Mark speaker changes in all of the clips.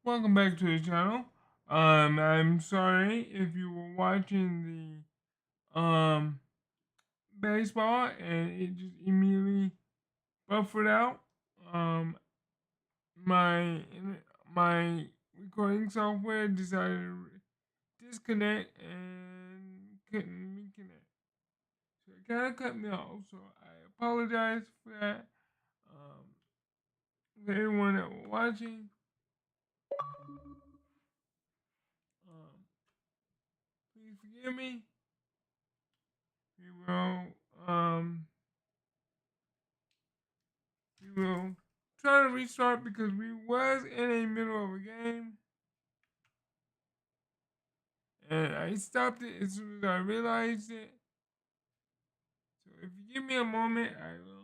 Speaker 1: Welcome back to the channel. I'm sorry if you were watching the baseball and it just immediately buffered out. Um, my my recording software decided to disconnect and couldn't reconnect, so it kind of cut me off. So I apologize for that. For everyone that were watching. Um, Please forgive me. We will um we will try to restart because we was in a middle of a game and I stopped it as soon as I realized it. So if you give me a moment, I will.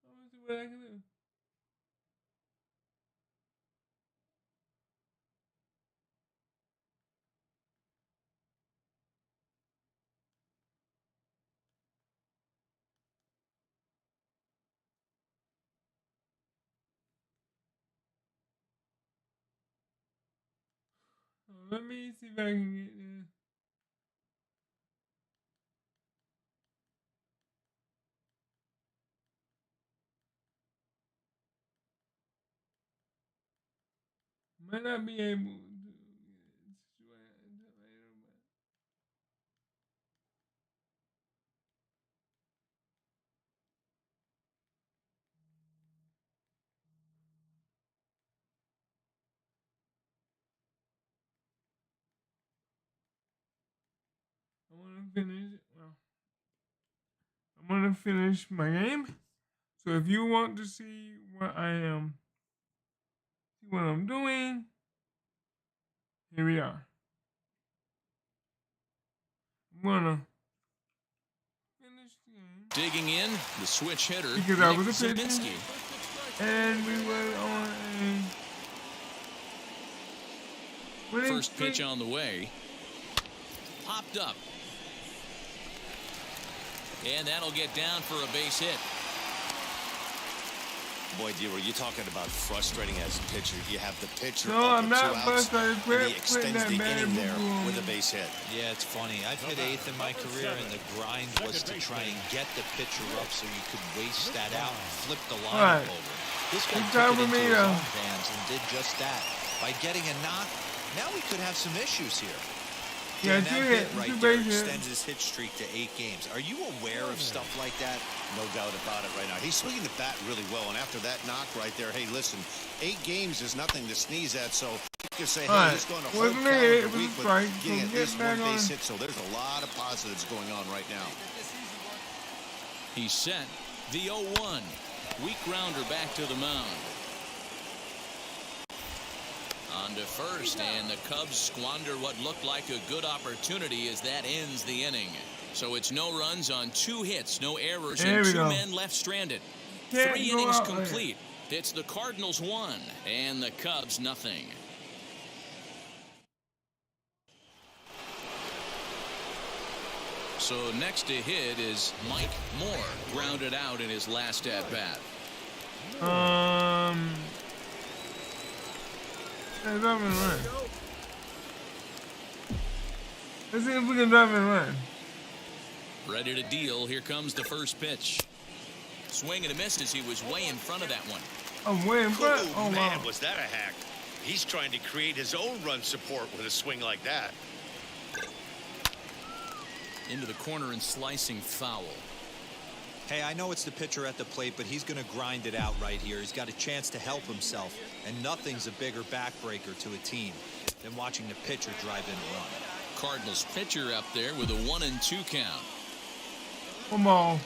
Speaker 1: I'll see what I can do. Let me see if I can get this. Might not be able to get it later, but I want to finish. Well, I want to finish my game. So if you want to see what I'm doing, here we are. I'm gonna finish the game
Speaker 2: Digging in, the switch hitter,
Speaker 1: because I was a
Speaker 2: Nick
Speaker 1: pitcher,
Speaker 2: Zabinski.
Speaker 1: and we were on a winning
Speaker 2: First
Speaker 1: streak.
Speaker 2: pitch on the way. Popped up. And that'll get down for a base hit.
Speaker 3: Boy, D, were you talking about frustrating as a pitcher? You have the pitcher
Speaker 1: No,
Speaker 3: up
Speaker 1: I'm
Speaker 3: with
Speaker 1: not
Speaker 3: 2 outs,
Speaker 1: frustrated.
Speaker 3: and
Speaker 1: Quit
Speaker 3: he
Speaker 1: putting
Speaker 3: extends
Speaker 1: that
Speaker 3: the
Speaker 1: bad
Speaker 3: inning there
Speaker 1: boo-boo
Speaker 3: with
Speaker 1: on
Speaker 3: a
Speaker 1: me.
Speaker 3: base hit.
Speaker 4: Yeah, it's funny. I've hit 8th in my career, and the grind was to try and get the pitcher up so you could waste that out and flip the lineup
Speaker 1: Right.
Speaker 4: over. This guy
Speaker 1: It's
Speaker 4: took
Speaker 1: time
Speaker 4: it
Speaker 1: for
Speaker 4: into
Speaker 1: me
Speaker 4: his
Speaker 1: to-
Speaker 4: own hands and did just that. By getting a knock, now we could have some issues here.
Speaker 1: Yeah,
Speaker 4: And
Speaker 1: two
Speaker 4: that
Speaker 1: hit,
Speaker 4: hit right
Speaker 1: two
Speaker 4: there
Speaker 1: base hits.
Speaker 4: extends his hit streak to 8 games. Are you aware of stuff like that?
Speaker 3: No doubt about it right now. He's swinging the bat really well, and after that knock right there, hey, listen, 8 games is nothing to sneeze at, so you can say, hey,
Speaker 1: All
Speaker 3: he's going to
Speaker 1: right.
Speaker 3: hold
Speaker 1: Wasn't
Speaker 3: count
Speaker 1: it?
Speaker 3: of
Speaker 1: It
Speaker 3: the
Speaker 1: was a
Speaker 3: week
Speaker 1: strike,
Speaker 3: with
Speaker 1: so
Speaker 3: getting at
Speaker 1: get
Speaker 3: least
Speaker 1: back
Speaker 3: one base
Speaker 1: on.
Speaker 3: hit, so there's a lot of positives going on right now.
Speaker 2: He's set. The 0-1. Weak grounder back to the mound. On to first, and the Cubs squander what looked like a good opportunity as that ends the inning. So it's no runs on 2 hits, no errors,
Speaker 1: There
Speaker 2: and
Speaker 1: we
Speaker 2: 2
Speaker 1: go.
Speaker 2: men left stranded.
Speaker 1: Can't
Speaker 2: 3
Speaker 1: go
Speaker 2: innings
Speaker 1: out there.
Speaker 2: complete. It's the Cardinals 1 and the Cubs nothing. So next to hit is Mike Moore, grounded out in his last at bat.
Speaker 1: Let's drive and run. Let's see if we can drive and run.
Speaker 2: Ready to deal. Here comes the first pitch. Swing and a miss as he was way in front of that one.
Speaker 1: I'm way in front.
Speaker 5: Oh,
Speaker 1: Oh,
Speaker 5: man,
Speaker 1: wow.
Speaker 5: was that a hack. He's trying to create his own run support with a swing like that.
Speaker 2: Into the corner and slicing foul.
Speaker 4: Hey, I know it's the pitcher at the plate, but he's going to grind it out right here. He's got a chance to help himself, and nothing's a bigger backbreaker to a team than watching the pitcher drive in a run.
Speaker 2: Cardinals pitcher up there with a 1-2 count.
Speaker 1: Come on.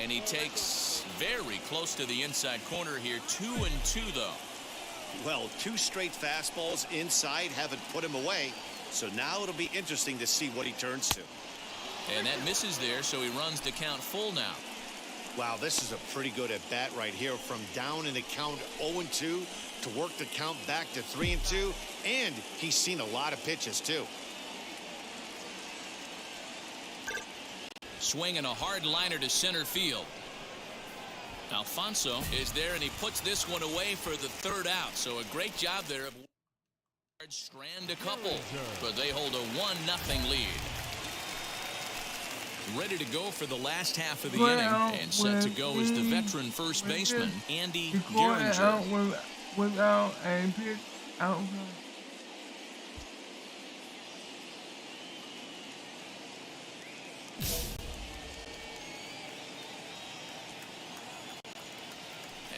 Speaker 2: And he takes very close to the inside corner here. 2-2 though.
Speaker 3: Well, 2 straight fastballs inside haven't put him away, so now it'll be interesting to see what he turns to.
Speaker 2: And that misses there, so he runs the count full now.
Speaker 3: Wow, this is a pretty good at bat right here, from down in the count 0-2 to work the count back to 3-2, and he's seen a lot of pitches too.
Speaker 2: swing and a hard liner to center field. Alfonso is there, and he puts this one away for the third out. So a great job there of strand a couple, but they hold a 1-0 lead. Ready to go for the last half of the inning, and set to go is the veteran first baseman, Andy Gehringer.
Speaker 1: Without a pitch outside.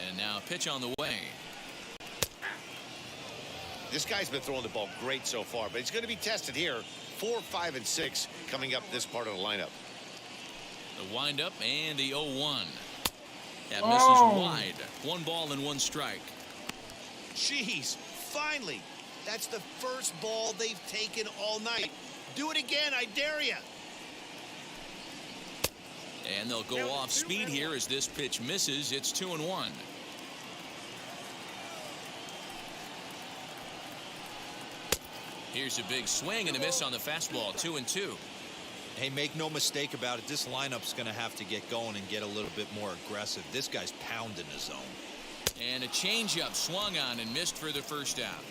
Speaker 2: And now a pitch on the way.
Speaker 3: This guy's been throwing the ball great so far, but he's going to be tested here. 4, 5, and 6 coming up this part of the lineup.
Speaker 2: The windup and the 0-1. That misses wide. 1 ball and 1 strike.
Speaker 3: Jeez, finally. That's the first ball they've taken all night. Do it again, I dare you.
Speaker 2: And they'll go off speed here as this pitch misses. It's 2-1. Here's a big swing and a miss on the fastball. 2-2.
Speaker 4: Hey, make no mistake about it. This lineup's going to have to get going and get a little bit more aggressive. This guy's pounding the zone.
Speaker 2: And a changeup swung on and missed for the first out.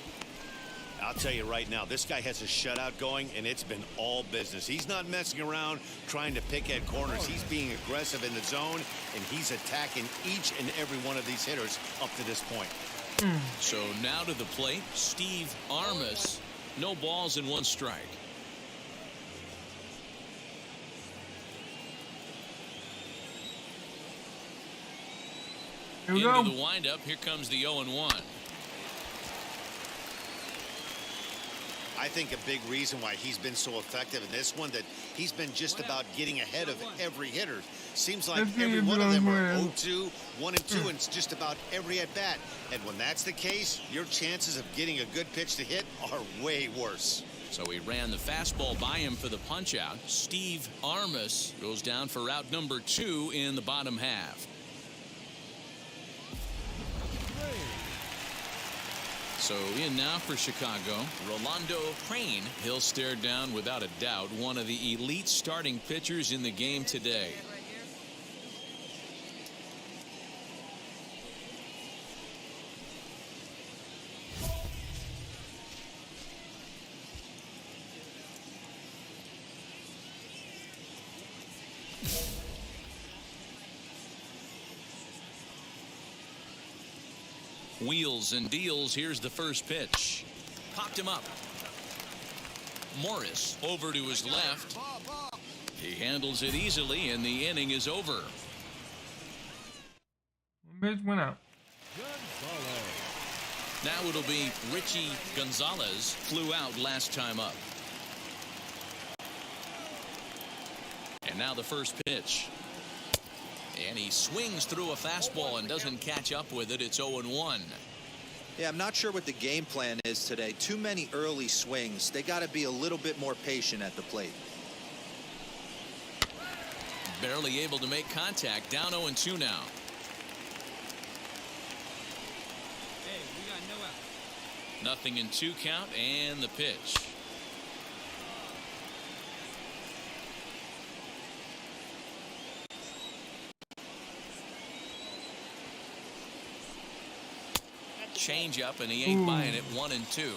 Speaker 3: I'll tell you right now, this guy has a shutout going, and it's been all business. He's not messing around trying to pick at corners. He's being aggressive in the zone, and he's attacking each and every one of these hitters up to this point.
Speaker 2: So now to the plate, Steve Armas. No balls and 1 strike.
Speaker 1: Here we
Speaker 2: Into
Speaker 1: go.
Speaker 2: the windup. Here comes the 0-1.
Speaker 3: I think a big reason why he's been so effective in this one, that he's been just about getting ahead of every hitter. Seems like every one of them are 0-2, 1-2, and it's just about every at bat. And when that's the case, your chances of getting a good pitch to hit are way worse.
Speaker 2: So he ran the fastball by him for the punch out. Steve Armas goes down for route number 2 in the bottom half. So in now for Chicago, Rolando Crane. He'll stare down without a doubt one of the elite starting pitchers in the game today. Wheels and deals. Here's the first pitch. Popped him up. Morris over to his left. He handles it easily, and the inning is over.
Speaker 1: Pitch went out.
Speaker 2: Now it'll be Richie Gonzalez. Flew out last time up. And now the first pitch. And he swings through a fastball and doesn't catch up with it. It's 0-1.
Speaker 4: Yeah, I'm not sure what the game plan is today. Too many early swings. They got to be a little bit more patient at the plate.
Speaker 2: Barely able to make contact. Down 0-2 now.
Speaker 6: Hey, we got no out.
Speaker 2: Nothing in 2 count, and the pitch. Change up, and he ain't buying it. 1-2.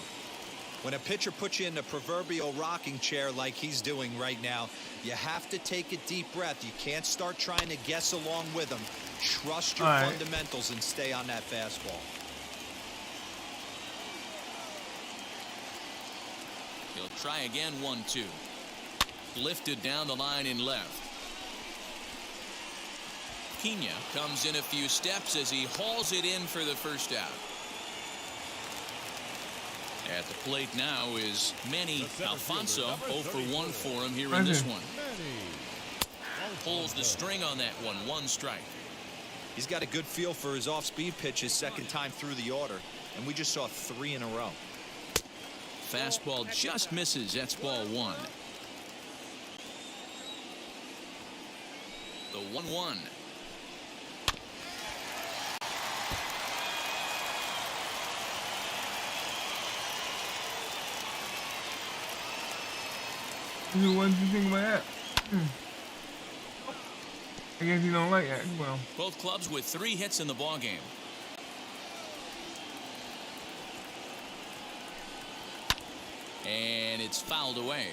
Speaker 4: When a pitcher puts you in the proverbial rocking chair like he's doing right now, you have to take a deep breath. You can't start trying to guess along with him. Trust your fundamentals and stay on that fastball.
Speaker 2: He'll try again. 1-2. Lifted down the line in left. Pena comes in a few steps as he hauls it in for the first out. At the plate now is Manny Alfonso. 0 for 1 for him here in this one. Pulls the string on that one. 1 strike.
Speaker 4: He's got a good feel for his off-speed pitches second time through the order, and we just saw 3 in a row.
Speaker 2: Fastball just misses. That's ball 1. The 1-1.
Speaker 1: What do you think about that? I guess you don't like that. Well,
Speaker 2: Both clubs with 3 hits in the ballgame. And it's fouled away.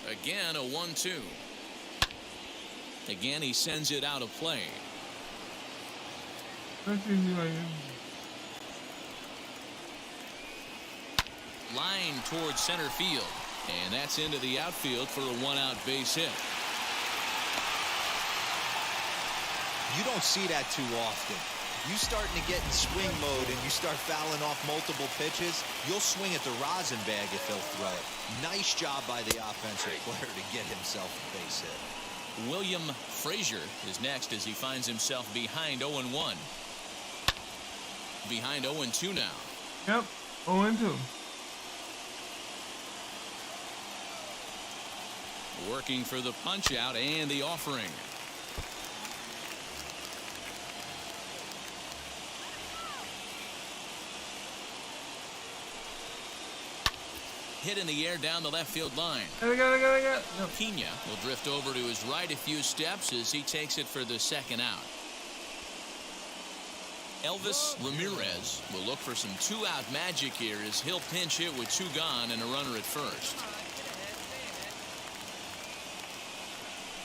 Speaker 2: Again, a 1-2. Again, he sends it out of play.
Speaker 1: let's see if you like it.
Speaker 2: Line towards center field. And that's into the outfield for a 1-out base hit.
Speaker 4: You don't see that too often. You starting to get in swing mode and you start fouling off multiple pitches, you'll swing at the rosin bag if he'll throw it. Nice job by the offensive player to get himself a base hit.
Speaker 2: William Frazier is next as he finds himself behind 0-1. Behind 0-2 now.
Speaker 1: Yep, 0-2.
Speaker 2: Working for the punch out and the offering. Hit in the air down the left field line.
Speaker 1: I got it. Yep.
Speaker 2: Pena will drift over to his right a few steps as he takes it for the second out. Elvis Ramirez will look for some 2-out magic here as he'll pinch hit with 2 gone and a runner at first.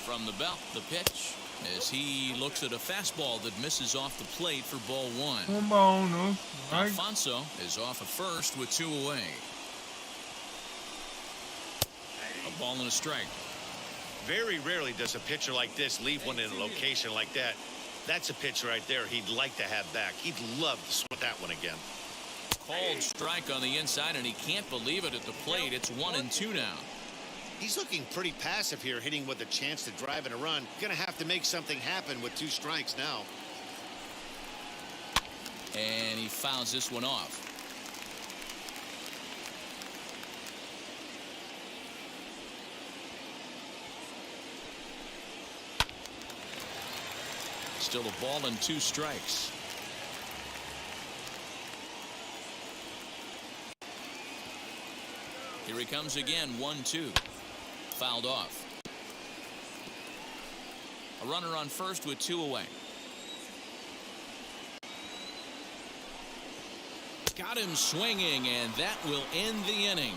Speaker 2: From the belt, the pitch as he looks at a fastball that misses off the plate for ball 1.
Speaker 1: One ball, no strike.
Speaker 2: Alfonso is off at first with 2 away. A ball and a strike.
Speaker 5: Very rarely does a pitcher like this leave one in a location like that. That's a pitch right there he'd like to have back. He'd love to swing that one again.
Speaker 2: Called strike on the inside, and he can't believe it at the plate. It's 1-2 now.
Speaker 3: He's looking pretty passive here, hitting with a chance to drive in a run. Gonna have to make something happen with 2 strikes now.
Speaker 2: And he fouls this one off. Still a ball and 2 strikes. Here he comes again, 1-2. Fouled off. A runner on first with 2 away. Got him swinging, and that will end the inning.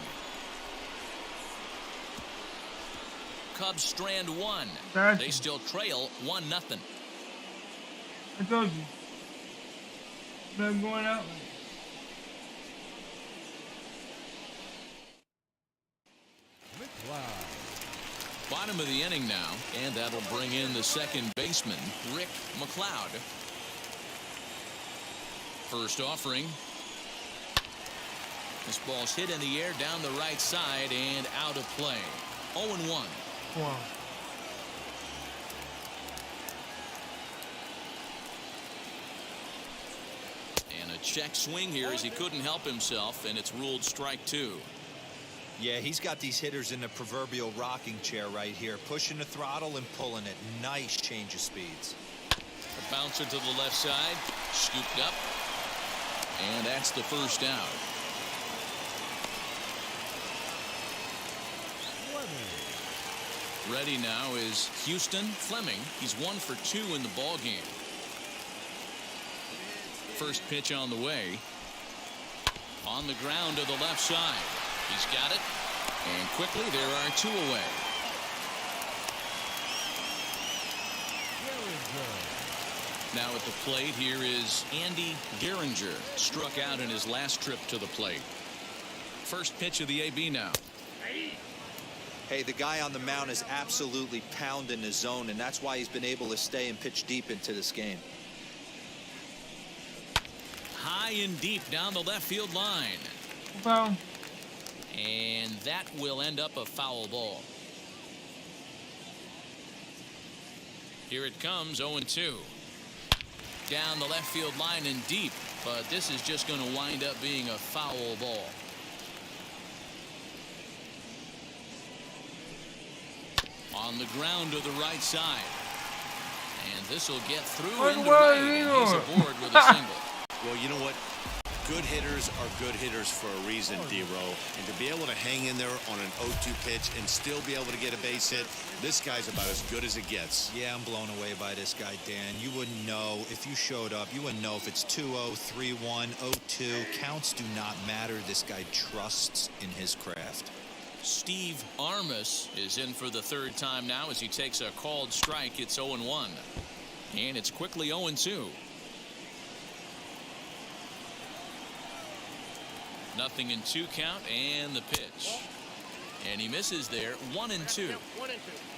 Speaker 2: Cubs strand 1.
Speaker 1: Gotcha.
Speaker 2: They still trail 1-0.
Speaker 1: I told you. I'm going out.
Speaker 2: Bottom of the inning now, and that'll bring in the second baseman, Rick McLeod. First offering. This ball's hit in the air down the right side and out of play. 0-1.
Speaker 1: Wow.
Speaker 2: And a check swing here as he couldn't help himself, and it's ruled strike 2.
Speaker 4: Yeah, he's got these hitters in the proverbial rocking chair right here, pushing the throttle and pulling it. Nice change of speeds.
Speaker 2: A bouncer to the left side, scooped up, and that's the first out. Ready now is Houston Fleming. He's 1 for 2 in the ball game. First pitch on the way. On the ground to the left side. He's got it. And quickly there are 2 away. Now at the plate here is Andy Gehringer. Struck out in his last trip to the plate. First pitch of the AB now.
Speaker 4: Hey, the guy on the mound is absolutely pounding the zone, and that's why he's been able to stay and pitch deep into this game.
Speaker 2: High and deep down the left field line.
Speaker 1: Foul.
Speaker 2: And that will end up a foul ball. Here it comes, 0-2. Down the left field line and deep, but this is just going to wind up being a foul ball. On the ground to the right side. And this will get through into right. And he's aboard with a single.
Speaker 5: Well, you know what?
Speaker 3: Good hitters are good hitters for a reason, D-Row. And to be able to hang in there on an 0-2 pitch and still be able to get a base hit, this guy's about as good as it gets.
Speaker 4: Yeah, I'm blown away by this guy, Dan. You wouldn't know if you showed up. You wouldn't know if it's 2-0, 3-1, 0-2. Counts do not matter. This guy trusts in his craft.
Speaker 2: Steve Armas is in for the third time now as he takes a called strike. It's 0-1. And it's quickly 0-2. Nothing in 2 count, and the pitch. And he misses there. 1-2.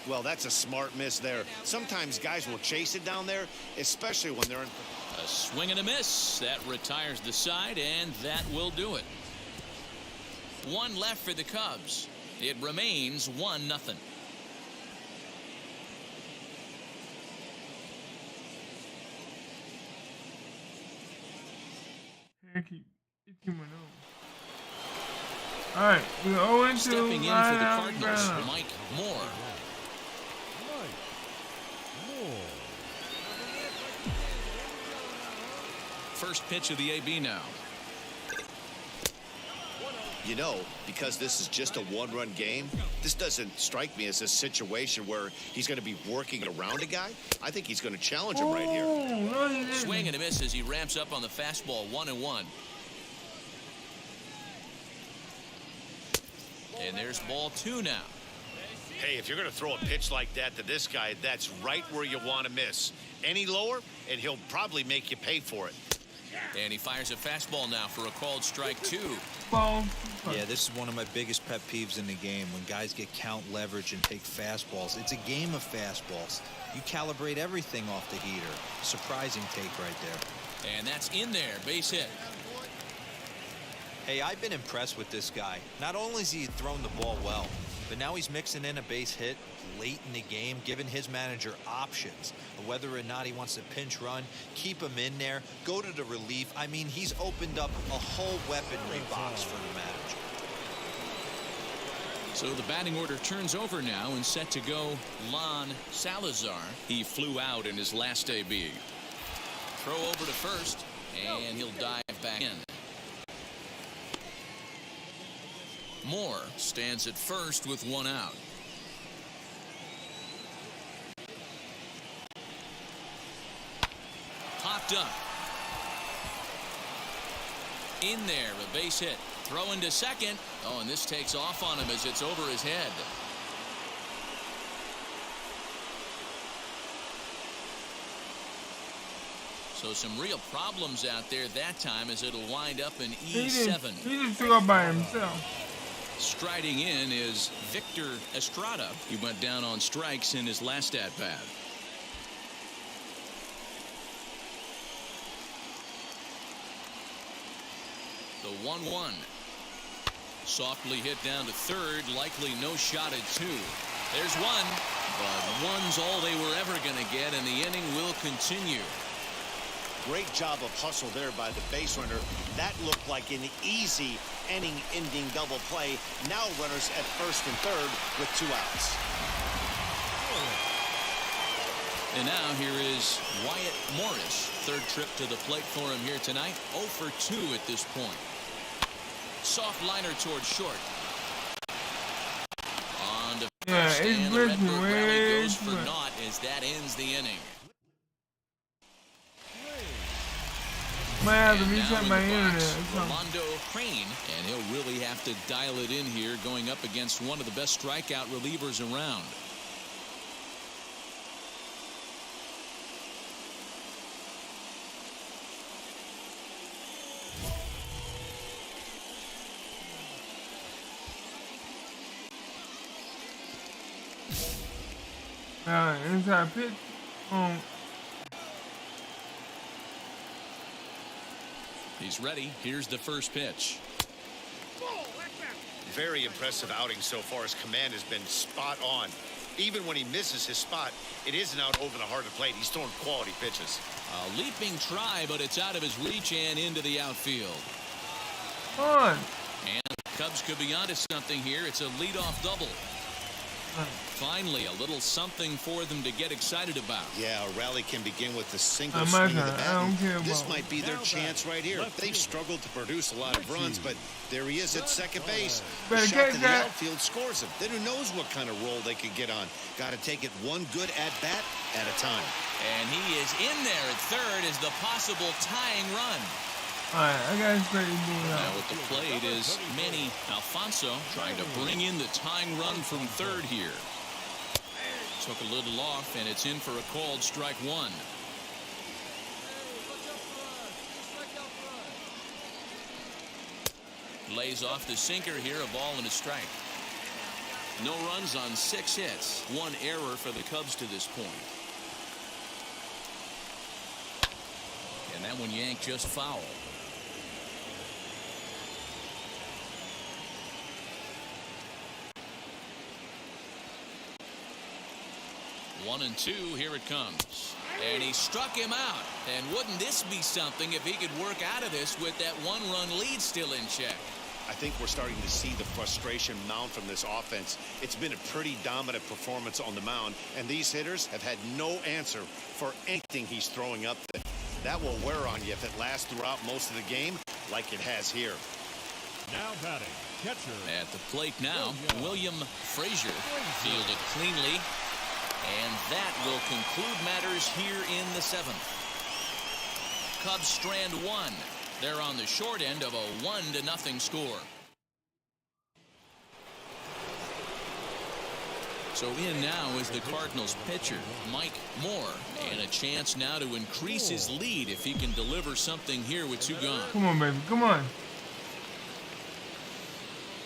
Speaker 3: Well, that's a smart miss there. Sometimes guys will chase it down there, especially when they're in.
Speaker 2: A swing and a miss. That retires the side, and that will do it. 1 left for the Cubs. It remains 1-0.
Speaker 1: All right, we're 0-2.
Speaker 2: Stepping in for the Cardinals, Mike Moore. First pitch of the AB now.
Speaker 3: You know, because this is just a one-run game, this doesn't strike me as a situation where he's going to be working around a guy. I think he's going to challenge him right here.
Speaker 1: No,
Speaker 2: Swing and a miss as he ramps up on the fastball. 1-1. And there's ball 2 now.
Speaker 5: Hey, if you're going to throw a pitch like that to this guy, that's right where you want to miss. Any lower, and he'll probably make you pay for it.
Speaker 2: And he fires a fastball now for a called strike 2.
Speaker 4: Yeah, this is one of my biggest pet peeves in the game, when guys get count leverage and take fastballs. It's a game of fastballs. You calibrate everything off the heater. Surprising take right there.
Speaker 2: And that's in there. Base hit.
Speaker 4: Hey, I've been impressed with this guy. Not only has he thrown the ball well, but now he's mixing in a base hit late in the game, giving his manager options of whether or not he wants to pinch run, keep him in there, go to the relief. I mean, he's opened up a whole weaponry box for the manager.
Speaker 2: So the batting order turns over now and set to go Lon Salazar. He flew out in his last AB. Throw over to first, and he'll dive back in. Moore stands at first with 1 out. Popped up. In there, a base hit. Throw into second. Oh, and this takes off on him as it's over his head. So some real problems out there that time, as it'll wind up in E7.
Speaker 1: He just threw up by himself.
Speaker 2: Striding in is Victor Estrada. He went down on strikes in his last at-bat. The 1-1. Softly hit down to third. Likely no shot at 2. There's 1. But 1's all they were ever going to get, and the inning will continue.
Speaker 3: Great job of hustle there by the base runner. That looked like an easy inning-ending double play. Now runners at first and third with 2 outs.
Speaker 2: And now here is Wyatt Morris. Third trip to the plate for him here tonight. 0 for 2 at this point. Soft liner towards short. On to first, and the Redbird rally goes for naught as that ends the inning.
Speaker 1: Might have to reset my internet.
Speaker 2: Rolando Crane, and he'll really have to dial it in here, going up against one of the best strikeout relievers around.
Speaker 1: Inside pitch.
Speaker 2: He's ready. Here's the first pitch.
Speaker 5: Very impressive outing so far. His command has been spot on. Even when he misses his spot, it isn't out over the heart of the plate. He's throwing quality pitches.
Speaker 2: A leaping try, but it's out of his reach and into the outfield.
Speaker 1: On.
Speaker 2: And the Cubs could be onto something here. It's a leadoff double. Finally, a little something for them to get excited about.
Speaker 3: Yeah, a rally can begin with the single
Speaker 1: I'm
Speaker 3: swing
Speaker 1: not
Speaker 3: of the
Speaker 1: gonna- I don't
Speaker 3: bat.
Speaker 1: care
Speaker 3: This
Speaker 1: about-
Speaker 3: might be their chance right here. They've struggled to produce a lot of runs, but there he is at second base.
Speaker 1: Better
Speaker 3: Shot
Speaker 1: get
Speaker 3: to the
Speaker 1: that.
Speaker 3: outfield scores him. Then who knows what kind of roll they could get on. Got to take it one good at-bat at a time.
Speaker 2: And he is in there at third as the possible tying run.
Speaker 1: Alright, I gotta straighten things
Speaker 2: Now
Speaker 1: out.
Speaker 2: at the plate is Manny Alfonso trying to bring in the tying run from third here. Took a little off, and it's in for a called strike one. Lays off the sinker here, a ball and a strike. No runs on 6 hits. 1 error for the Cubs to this point. And that one yanked just foul. One and two, here it comes. And he struck him out. And wouldn't this be something if he could work out of this with that 1-run lead still in check?
Speaker 3: I think we're starting to see the frustration mount from this offense. It's been a pretty dominant performance on the mound, and these hitters have had no answer for anything he's throwing up there. That will wear on you if it lasts throughout most of the game like it has here.
Speaker 7: Now batting, catcher.
Speaker 2: At the plate now, William Frazier fielded cleanly, and that will conclude matters here in the 7th. Cubs strand 1. They're on the short end of a 1-0 score. So in now is the Cardinals pitcher, Mike Moore, and a chance now to increase his lead if he can deliver something here with 2 gone.
Speaker 1: Come on, baby. Come on.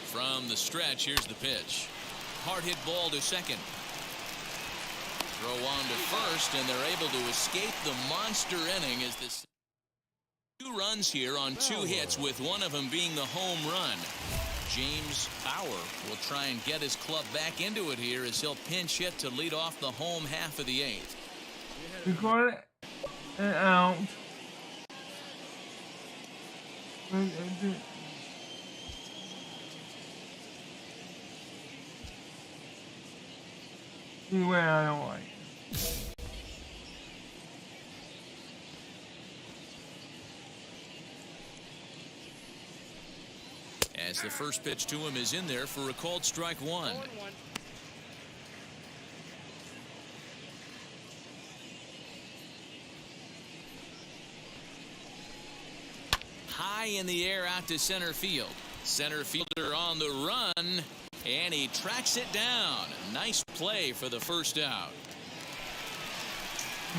Speaker 2: From the stretch, here's the pitch. Hard hit ball to second. Throw on to first, and they're able to escape the monster inning as this 2 runs here on 2 hits, with one of them being the home run. James Bauer will try and get his club back into it here as he'll pinch hit to lead off the home half of the 8th.
Speaker 1: Record it and out. Anyway, I don't like it.
Speaker 2: As the first pitch to him is in there for a called strike 1. High in the air out to center field. Center fielder on the run, and he tracks it down. Nice play for the first out.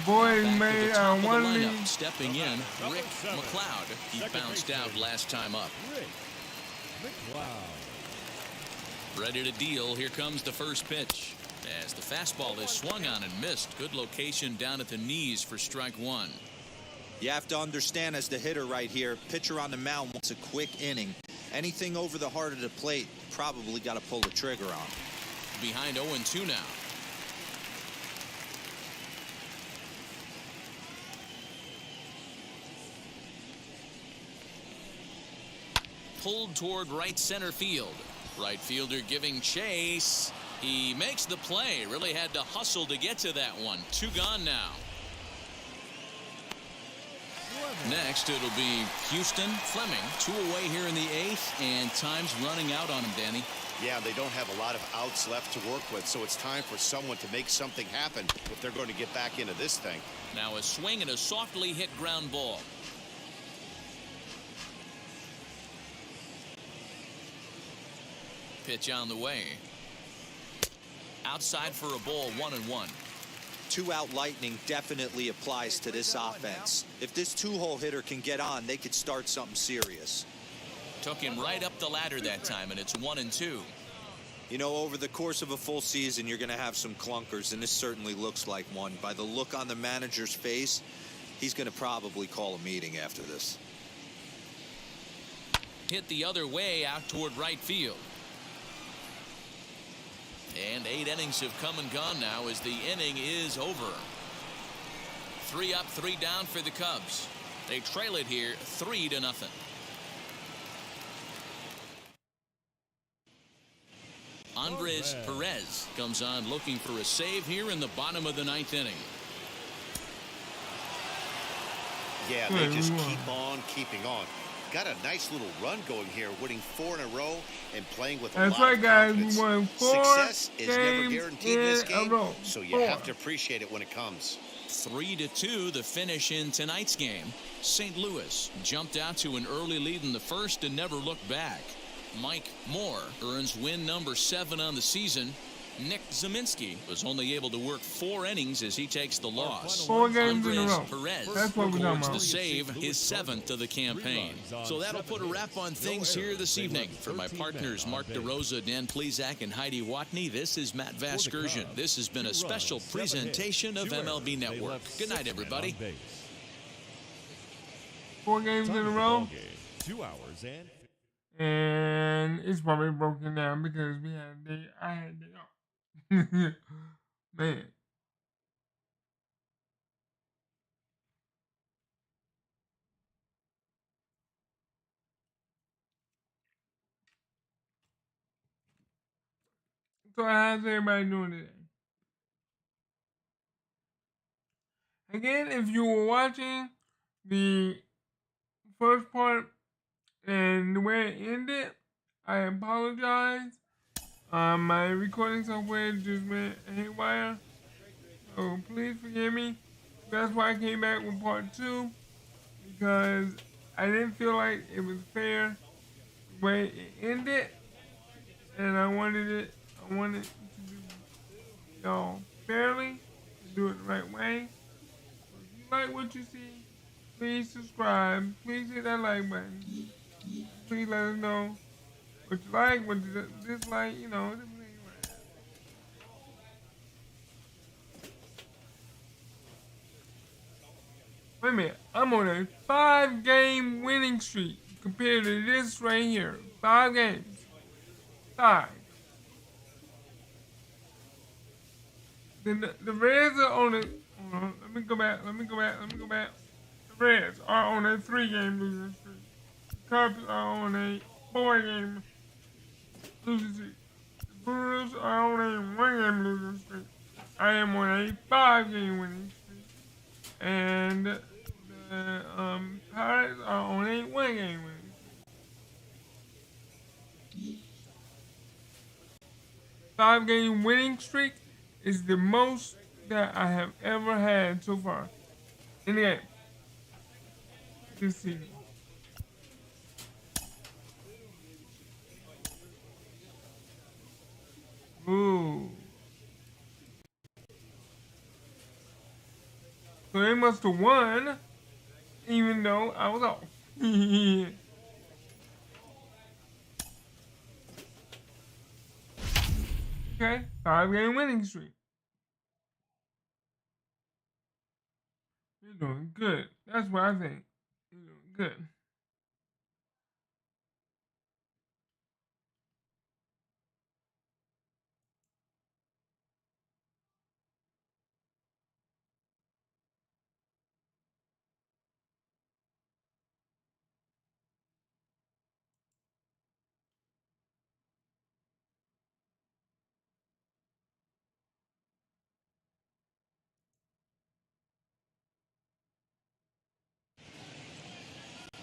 Speaker 1: Boys
Speaker 2: Back to
Speaker 1: made
Speaker 2: the top of the
Speaker 1: one
Speaker 2: lineup,
Speaker 1: lead.
Speaker 2: stepping in, Rick McLeod. He bounced out last time up.
Speaker 7: Rick McLeod.
Speaker 2: Ready to deal. Here comes the first pitch. As the fastball is swung on and missed. Good location down at the knees for strike 1.
Speaker 4: You have to understand, as the hitter right here, pitcher on the mound wants a quick inning. Anything over the heart of the plate, probably got to pull the trigger on.
Speaker 2: Behind 0-2 now. Pulled toward right center field. Right fielder giving chase. He makes the play. Really had to hustle to get to that one. 2 gone now. Next, it'll be Houston Fleming. 2 away here in the 8th, and time's running out on him, Danny.
Speaker 3: Yeah, they don't have a lot of outs left to work with, so it's time for someone to make something happen if they're going to get back into this thing.
Speaker 2: Now a swing and a softly hit ground ball. Pitch on the way. Outside for a ball, 1-1.
Speaker 4: 2-out lightning definitely applies to this offense. If this 2-hole hitter can get on, they could start something serious.
Speaker 2: Took him right up the ladder that time, and it's 1-2.
Speaker 4: You know, over the course of a full season, you're going to have some clunkers, and this certainly looks like one. By the look on the manager's face, he's going to probably call a meeting after this.
Speaker 2: Hit the other way out toward right field. And 8 innings have come and gone now as the inning is over. 3 up, 3 down for the Cubs. They trail it here 3-0. Andres Perez comes on looking for a save here in the bottom of the 9th inning.
Speaker 3: Yeah, they just keep on keeping on. Got a nice little run going here, winning 4 in a row and playing with a lot of confidence.
Speaker 1: We won 4
Speaker 3: Success is never
Speaker 1: games
Speaker 3: guaranteed in this
Speaker 1: in a
Speaker 3: game,
Speaker 1: row.
Speaker 3: so you have to appreciate it when it comes.
Speaker 2: 3-2 the finish in tonight's game. St. Louis jumped out to an early lead in the first and never looked back. Mike Moore earns win number 7 on the season. Nick Zeminski was only able to work 4 innings as he takes the loss.
Speaker 1: 4 games in a
Speaker 2: Andres
Speaker 1: row.
Speaker 2: Perez
Speaker 1: That's what we're talking
Speaker 2: records
Speaker 1: about.
Speaker 2: the save, his 7th of the campaign. So that'll put a wrap on things here this evening. For my partners Mark DeRosa, Dan Plezak, and Heidi Watney, this is Matt Vasgersian. This has been a special presentation of MLB Network. Good night, everybody.
Speaker 1: 4 games in a row.
Speaker 7: 2 hours
Speaker 1: And it's probably broken down because I had a day off. Man. So how's everybody doing today? Again, if you were watching the first part and the way it ended, I apologize. My recording software just went haywire, so please forgive me. That's why I came back with part 2, because I didn't feel like it was fair the way it ended, and I wanted to do y'all fairly, to do it the right way. So if you like what you see, please subscribe. Please hit that like button. Please let us know what you like, what you dislike, you know. Wait a minute, I'm on a 5-game winning streak compared to this right here. 5 games. 5. The Reds are on a, hold on, let me go back. The Reds are on a 3-game losing streak. The Cubs are on a 4-game losing streak. The Brewers are on a 1-game losing streak. I am on a 5-game winning streak. And the Pirates are on a 1-game winning streak. 5-game winning streak is the most that I have ever had so far in the game this season. Ooh. So they must have won, even though I was off. Okay, 5-game winning streak. You're doing good. That's what I think. You're doing good.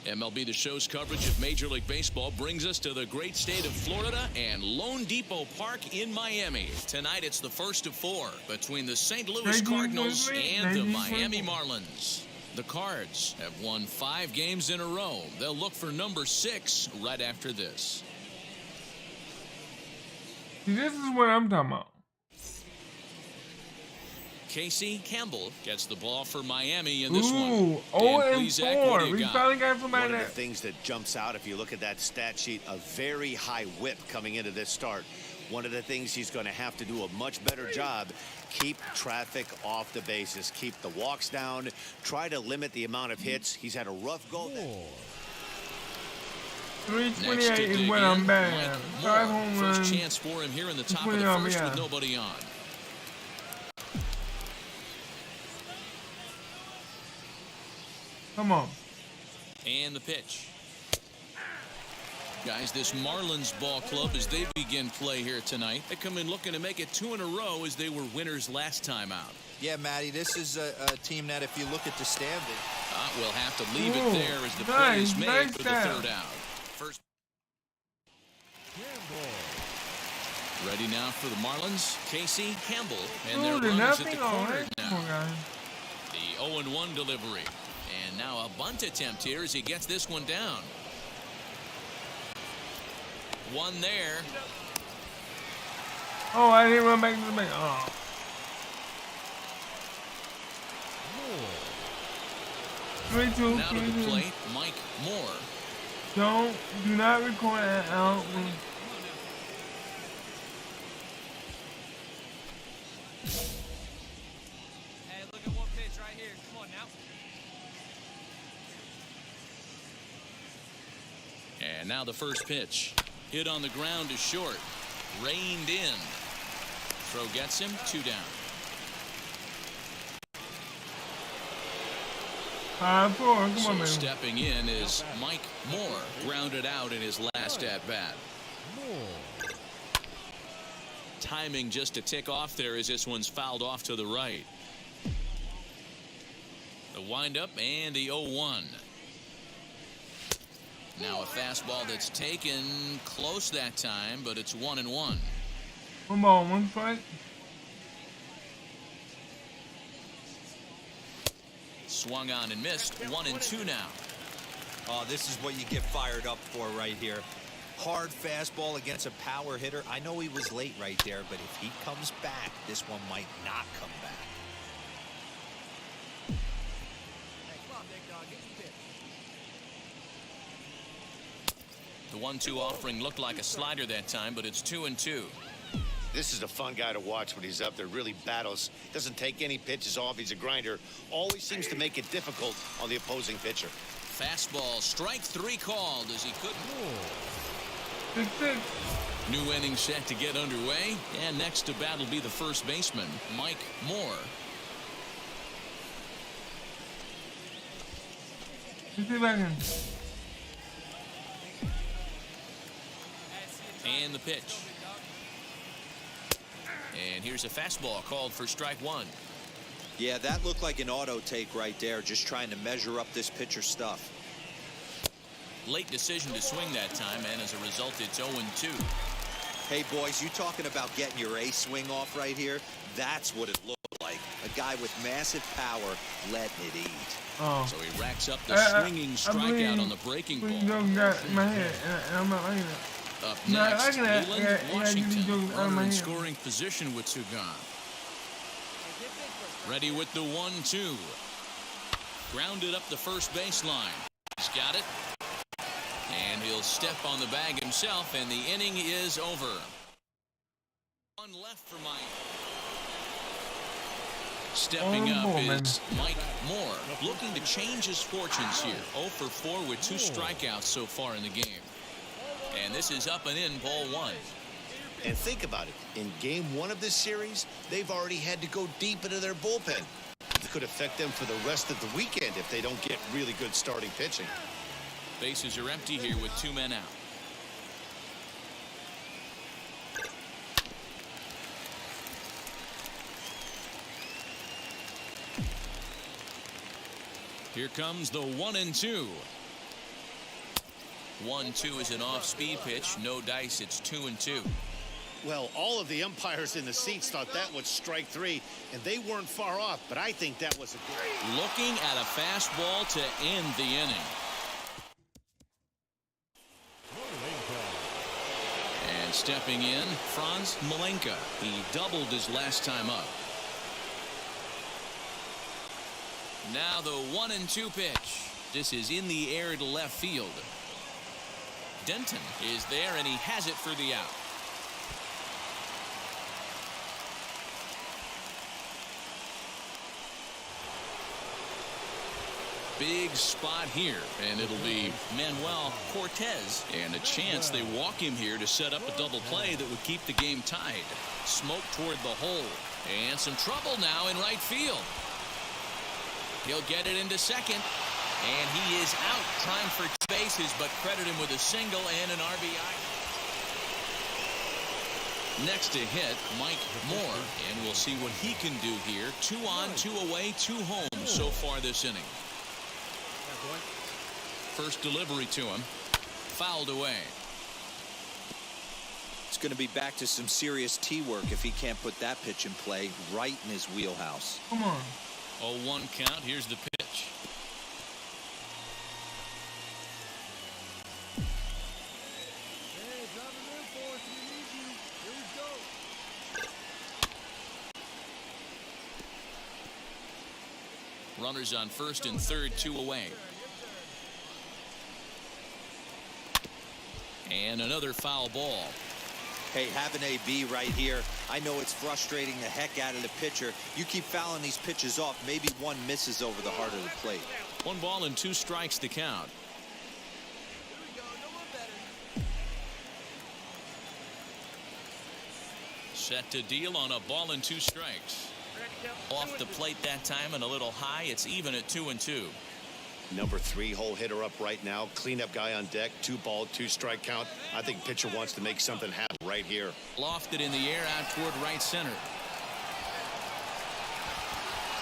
Speaker 2: MLB The Show's coverage of Major League Baseball brings us to the great state of Florida and Lone Depot Park in Miami. Tonight it's the first of 4 between the St. Louis Cardinals and the Miami Marlins. The Cards have won 5 games in a row. They'll look for number 6 right after this.
Speaker 1: See, this is what I'm talking about.
Speaker 2: Casey Campbell gets the ball for Miami in this one.
Speaker 1: Ooh,
Speaker 2: Dan
Speaker 1: 0-4. We finally got somebody
Speaker 3: One of
Speaker 1: that.
Speaker 3: the things that jumps out, if you look at that stat sheet, a very high whip coming into this start. One of the things he's going to have to do a much better job, keep traffic off the bases, keep the walks down, try to limit the amount of hits. He's had a rough go there.
Speaker 1: 328 is what I'm bad. 5 home runs.
Speaker 2: First chance for him here in the top of the first with nobody on.
Speaker 1: Come on.
Speaker 2: And the pitch. Guys, this Marlins ball club, as they begin play here tonight, they come in looking to make it 2 in a row as they were winners last time out.
Speaker 4: Yeah, Matty, this is a team that if you look at the standing.
Speaker 2: We'll have to leave it there as the play is made for the third out. First. Ready now for the Marlins, Casey Campbell, and their runners at the corner now. The 0-1 delivery. And now a bunt attempt here as he gets this one down. One there.
Speaker 1: Oh, I didn't run back to the bank. Oh.
Speaker 2: Now to the plate, Mike Moore.
Speaker 1: Do not record that out.
Speaker 6: Hey, look at one pitch right here. Come on now.
Speaker 2: And now the first pitch. Hit on the ground to short. Reined in. Throw gets him, 2 down.
Speaker 1: 5-4. Come on, man.
Speaker 2: Stepping in is Mike Moore, grounded out in his last at bat. Timing just to tick off there as this one's fouled off to the right. The windup and the 0-1. Now a fastball that's taken close that time, but it's 1-1.
Speaker 1: 1 ball, 1 strike.
Speaker 2: Swung on and missed. 1-2 now.
Speaker 4: Oh, this is what you get fired up for right here. Hard fastball against a power hitter. I know he was late right there, but if he comes back, this one might not come back.
Speaker 2: The 1-2 offering looked like a slider that time, but it's 2-2.
Speaker 3: This is a fun guy to watch when he's up there. Really battles. Doesn't take any pitches off. He's a grinder. Always seems to make it difficult on the opposing pitcher.
Speaker 2: Fastball, strike 3 called as he couldn't. New inning set to get underway, and next to bat will be the first baseman, Mike Moore. And the pitch. And here's a fastball called for strike 1.
Speaker 4: Yeah, that looked like an auto take right there, just trying to measure up this pitcher stuff.
Speaker 2: Late decision to swing that time, and as a result, it's 0-2.
Speaker 4: Hey, boys, you talking about getting your A swing off right here? That's what it looked like. A guy with massive power letting it eat.
Speaker 1: Oh.
Speaker 2: So he racks up the swinging strikeout on the breaking ball.
Speaker 1: Got in my head, and I'm not liking it.
Speaker 2: Up next, Leland Washington, runner in scoring position with Sugan. Ready with the 1-2. Grounded up the first baseline. He's got it. And he'll step on the bag himself, and the inning is over. One left for Mike. Stepping up is Mike Moore, looking to change his fortunes here. 0 for 4 with 2 strikeouts so far in the game. And this is up and in, ball 1.
Speaker 3: And think about it. In game 1 of this series, they've already had to go deep into their bullpen. It could affect them for the rest of the weekend if they don't get really good starting pitching.
Speaker 2: Bases are empty here with 2 men out. Here comes the 1-2. 1-2 is an off-speed pitch. No dice. It's 2-2.
Speaker 3: Well, all of the umpires in the seats thought that was strike 3, and they weren't far off, but I think that was a good.
Speaker 2: Looking at a fastball to end the inning. And stepping in, Franz Malenka. He doubled his last time up. Now the 1-2 pitch. This is in the air to left field. Denton is there, and he has it for the out. Big spot here, and it'll be Manuel Cortez, and a chance they walk him here to set up a double play that would keep the game tied. Smoke toward the hole, and some trouble now in right field. He'll get it into second. And he is out trying for bases, but credit him with a single and an RBI. Next to hit, Mike Moore, and we'll see what he can do here. 2 on, 2 away, 2 home so far this inning. First delivery to him, fouled away.
Speaker 4: It's going to be back to some serious tee work if he can't put that pitch in play right in his wheelhouse.
Speaker 1: Come on.
Speaker 2: 0-1 count. Here's the pitch.
Speaker 7: Hey, driving in for us. We need you. Here we go.
Speaker 2: Runners on first and third, 2 away. And another foul ball.
Speaker 4: Hey, have an AB right here. I know it's frustrating the heck out of the pitcher. You keep fouling these pitches off, maybe one misses over the heart of the plate.
Speaker 2: 1 ball and 2 strikes to count. Set to deal on a ball and 2 strikes. Off the plate that time and a little high. It's even at 2-2.
Speaker 3: Number 3 hole hitter up right now. Cleanup guy on deck. 2 ball, 2 strike count. I think pitcher wants to make something happen right here.
Speaker 2: Lofted in the air out toward right center.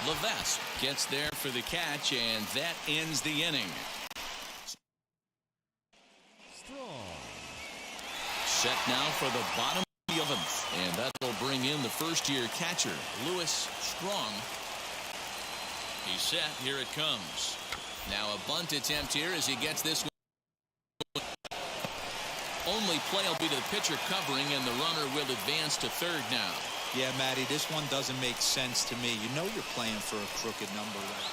Speaker 2: Levesque gets there for the catch, and that ends the inning.
Speaker 7: Strong.
Speaker 2: Set now for the bottom of the 11th, and that'll bring in the first-year catcher, Lewis Strong. He's set. Here it comes. Now a bunt attempt here as he gets this one. Only play will be to the pitcher covering, and the runner will advance to third now.
Speaker 4: Yeah, Matty, this one doesn't make sense to me. You know you're playing for a crooked number, right?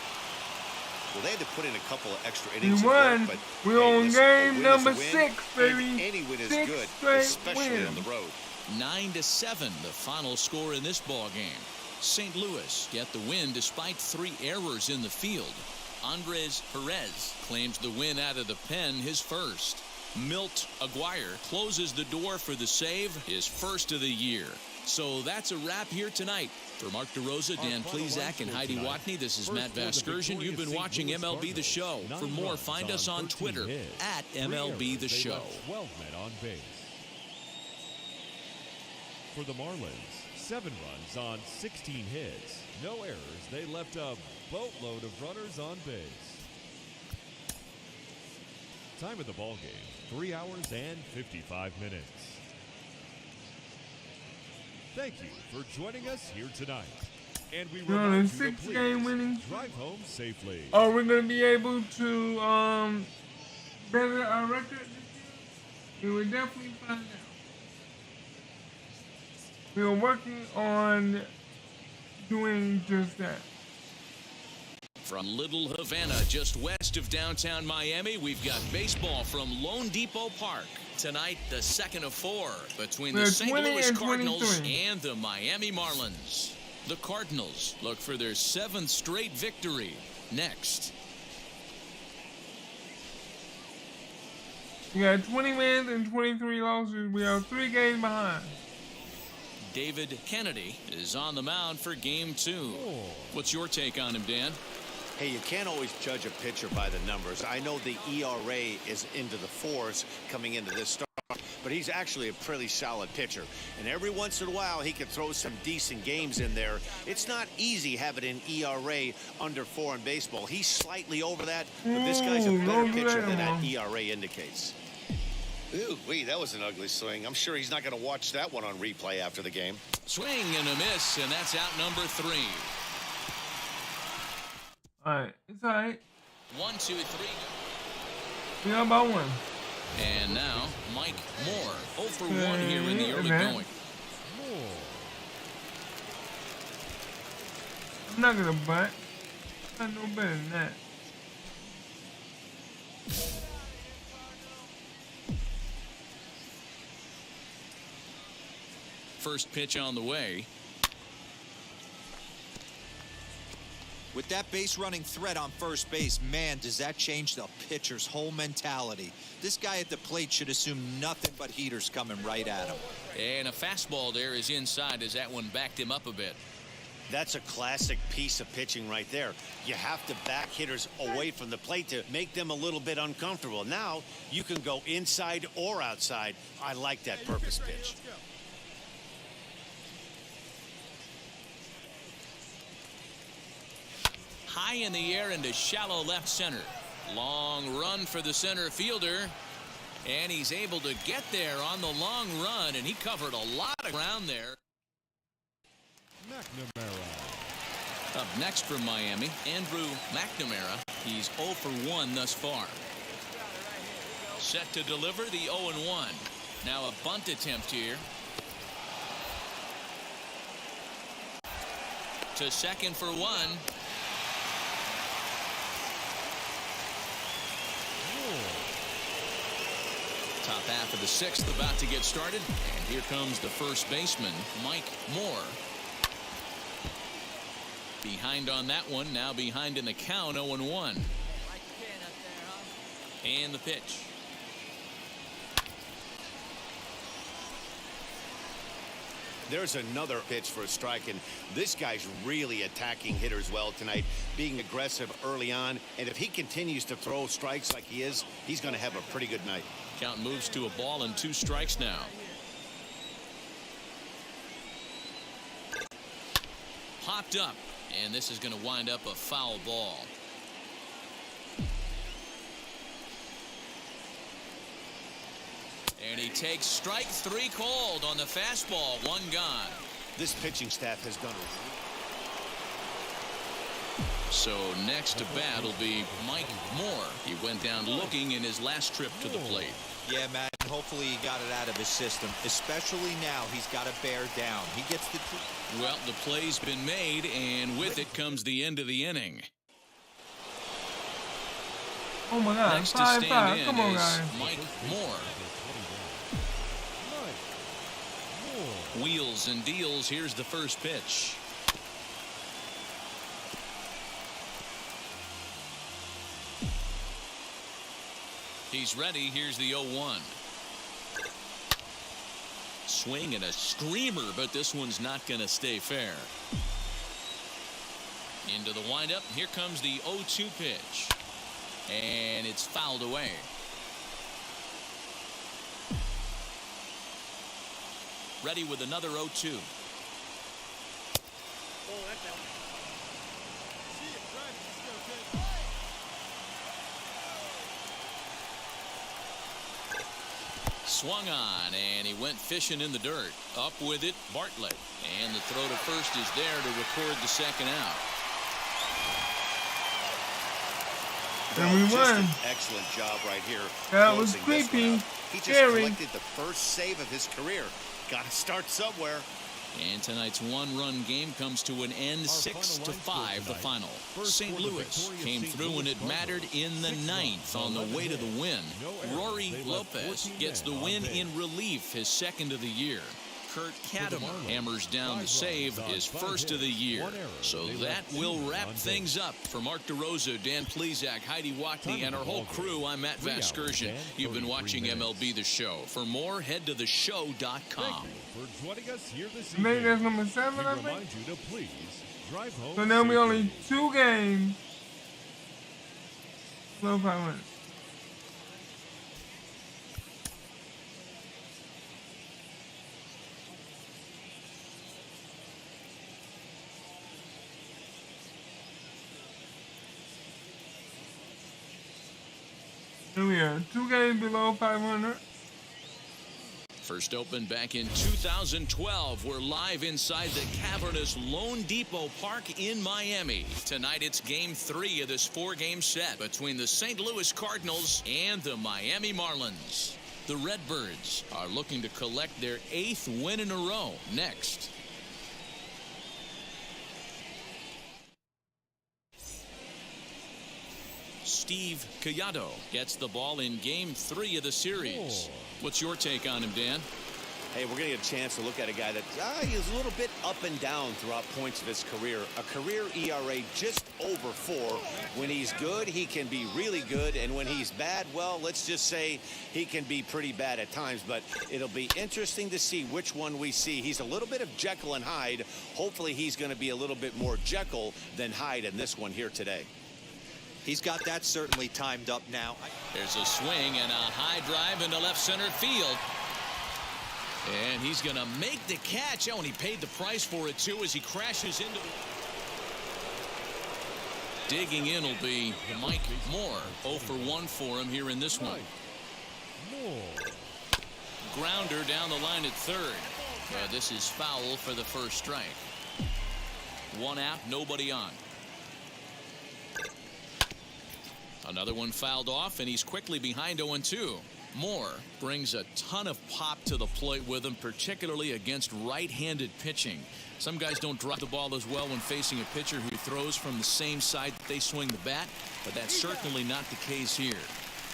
Speaker 3: Well, they had to put in a couple of extra innings.
Speaker 1: We won.
Speaker 3: Work, but
Speaker 1: We're on game number 6, baby.
Speaker 3: Any win is
Speaker 1: 6
Speaker 3: good,
Speaker 1: straight
Speaker 3: especially
Speaker 1: wins.
Speaker 3: on the road.
Speaker 2: 9-7, the final score in this ball game. St. Louis get the win despite 3 errors in the field. Andres Perez claims the win out of the pen, his first. Milt Aguirre closes the door for the save, his first of the year. So that's a wrap here tonight. For Mark DeRosa, Dan Plesac, and Heidi Watney, this is Matt Vasgersian. You've been watching MLB The Show. For more, find us on Twitter at MLB The Show.
Speaker 7: 12 men on base. For the Marlins, 7 runs on 16 hits. No errors. They left a boatload of runners on base. Time of the ball game, 3 hours and 55 minutes. Thank you for joining us here tonight. And we
Speaker 1: We're on a
Speaker 7: remind you to
Speaker 1: 6-game
Speaker 7: please
Speaker 1: winning.
Speaker 7: drive home safely.
Speaker 1: Are we going to be able to better our record this year? We will definitely find out. We are working on doing just that.
Speaker 2: From Little Havana, just west of downtown Miami, we've got baseball from Lone Depot Park. Tonight, the second of 4 between the St. Louis Cardinals and the Miami Marlins. The Cardinals look for their 7th straight victory next.
Speaker 1: We got 20 wins and 23 losses. We are 3 games behind.
Speaker 2: David Kennedy is on the mound for game 2. What's your take on him, Dan?
Speaker 3: Hey, you can't always judge a pitcher by the numbers. I know the ERA is into the 4s coming into this start, but he's actually a pretty solid pitcher. And every once in a while, he can throw some decent games in there. It's not easy having an ERA under 4 in baseball. He's slightly over that, but this guy's a better pitcher than that ERA indicates. Ooh, that was an ugly swing. I'm sure he's not going to watch that one on replay after the game.
Speaker 2: Swing and a miss, and that's out number 3.
Speaker 1: Alright, it's alright.
Speaker 2: 1, 2, 3.
Speaker 1: We got about 1.
Speaker 2: And now, Mike Moore, 0 for 1 here in the early going.
Speaker 1: I'm not going to butt. I know better than that.
Speaker 2: First pitch on the way.
Speaker 4: With that base running threat on first base, man, does that change the pitcher's whole mentality. This guy at the plate should assume nothing but heaters coming right at him.
Speaker 2: And a fastball there is inside as that one backed him up a bit.
Speaker 3: That's a classic piece of pitching right there. You have to back hitters away from the plate to make them a little bit uncomfortable. Now you can go inside or outside. I like that purpose pitch.
Speaker 2: High in the air into shallow left center. Long run for the center fielder. And he's able to get there on the long run, and he covered a lot of ground there.
Speaker 7: McNamara.
Speaker 2: Up next from Miami, Andrew McNamara. He's 0 for 1 thus far. Set to deliver the 0-1. Now a bunt attempt here. To second for 1. Top half of the 6th about to get started. And here comes the first baseman, Mike Moore. Behind on that one, now behind in the count, 0-1. And the pitch.
Speaker 3: There's another pitch for a strike, and this guy's really attacking hitters well tonight, being aggressive early on. And if he continues to throw strikes like he is, he's going to have a pretty good night.
Speaker 2: Count moves to a ball and 2 strikes now. Popped up, and this is going to wind up a foul ball. And he takes strike 3 called on the fastball. 1 gone.
Speaker 3: This pitching staff has done it.
Speaker 2: So next to bat will be Mike Moore. He went down looking in his last trip to the plate.
Speaker 4: Yeah, Matt, hopefully he got it out of his system, especially now he's got to bear down. He gets the...
Speaker 2: Well, the play's been made, and with it comes the end of the inning.
Speaker 1: Oh my God,
Speaker 2: Next to
Speaker 1: 5-5.
Speaker 2: stand in
Speaker 1: Come on,
Speaker 2: is
Speaker 1: guys.
Speaker 2: Mike Moore. Wheels and deals. Here's the first pitch. He's ready. Here's the 0-1. Swing and a screamer, but this one's not going to stay fair. Into the windup. Here comes the 0-2 pitch. And it's fouled away. Ready with another 0-2. Swung on, and he went fishing in the dirt. Up with it, Bartlett. And the throw to first is there to record the second out.
Speaker 1: And we
Speaker 3: Just
Speaker 1: won.
Speaker 3: an excellent job right here.
Speaker 1: That was
Speaker 3: closing this one
Speaker 1: creepy.
Speaker 3: out. He just
Speaker 1: Scary.
Speaker 3: collected the first save of his career. Got to start somewhere.
Speaker 2: And tonight's 1-run game comes to an end, 6-5 the final. St. Louis came through when it mattered in the 9th on the way to the win. Rory Lopez gets the win in relief, his 2nd of the year. Kurt Katimer hammers down the save, his 1st of the year. So that will wrap things up. For Mark DeRosa, Dan Plesac, Heidi Watney, and our whole crew, I'm Matt Vasgersian. You've been watching MLB The Show. For more, head to theshow.com.
Speaker 7: For joining us here this
Speaker 1: I think that's
Speaker 7: evening,
Speaker 1: number
Speaker 7: we
Speaker 1: 7, I think.
Speaker 7: remind you to please drive home.
Speaker 1: So there'll be only
Speaker 7: safely.
Speaker 1: 2 games. So 500. Here we are, 2 games below 500.
Speaker 2: First opened back in 2012. We're live inside the cavernous Lone Depot Park in Miami. Tonight it's game 3 of this 4-game set between the St. Louis Cardinals and the Miami Marlins. The Redbirds are looking to collect their 8th win in a row next. Steve Collado gets the ball in game 3 of the series. What's your take on him, Dan?
Speaker 3: Hey, we're going to get a chance to look at a guy that is a little bit up and down throughout points of his career. A career ERA just over 4. When he's good, he can be really good. And when he's bad, well, let's just say he can be pretty bad at times. But it'll be interesting to see which one we see. He's a little bit of Jekyll and Hyde. Hopefully he's going to be a little bit more Jekyll than Hyde in this one here today.
Speaker 4: He's got that certainly timed up now.
Speaker 2: There's a swing and a high drive into left center field. And he's going to make the catch. Oh, and he paid the price for it, too, as he crashes into the... Digging in will be Mike Moore. 0 for 1 for him here in this one. Grounder down the line at third. This is foul for the first strike. 1 out, nobody on. Another one fouled off, and he's quickly behind 0-2. Moore brings a ton of pop to the plate with him, particularly against right-handed pitching. Some guys don't drop the ball as well when facing a pitcher who throws from the same side that they swing the bat, but that's certainly not the case here.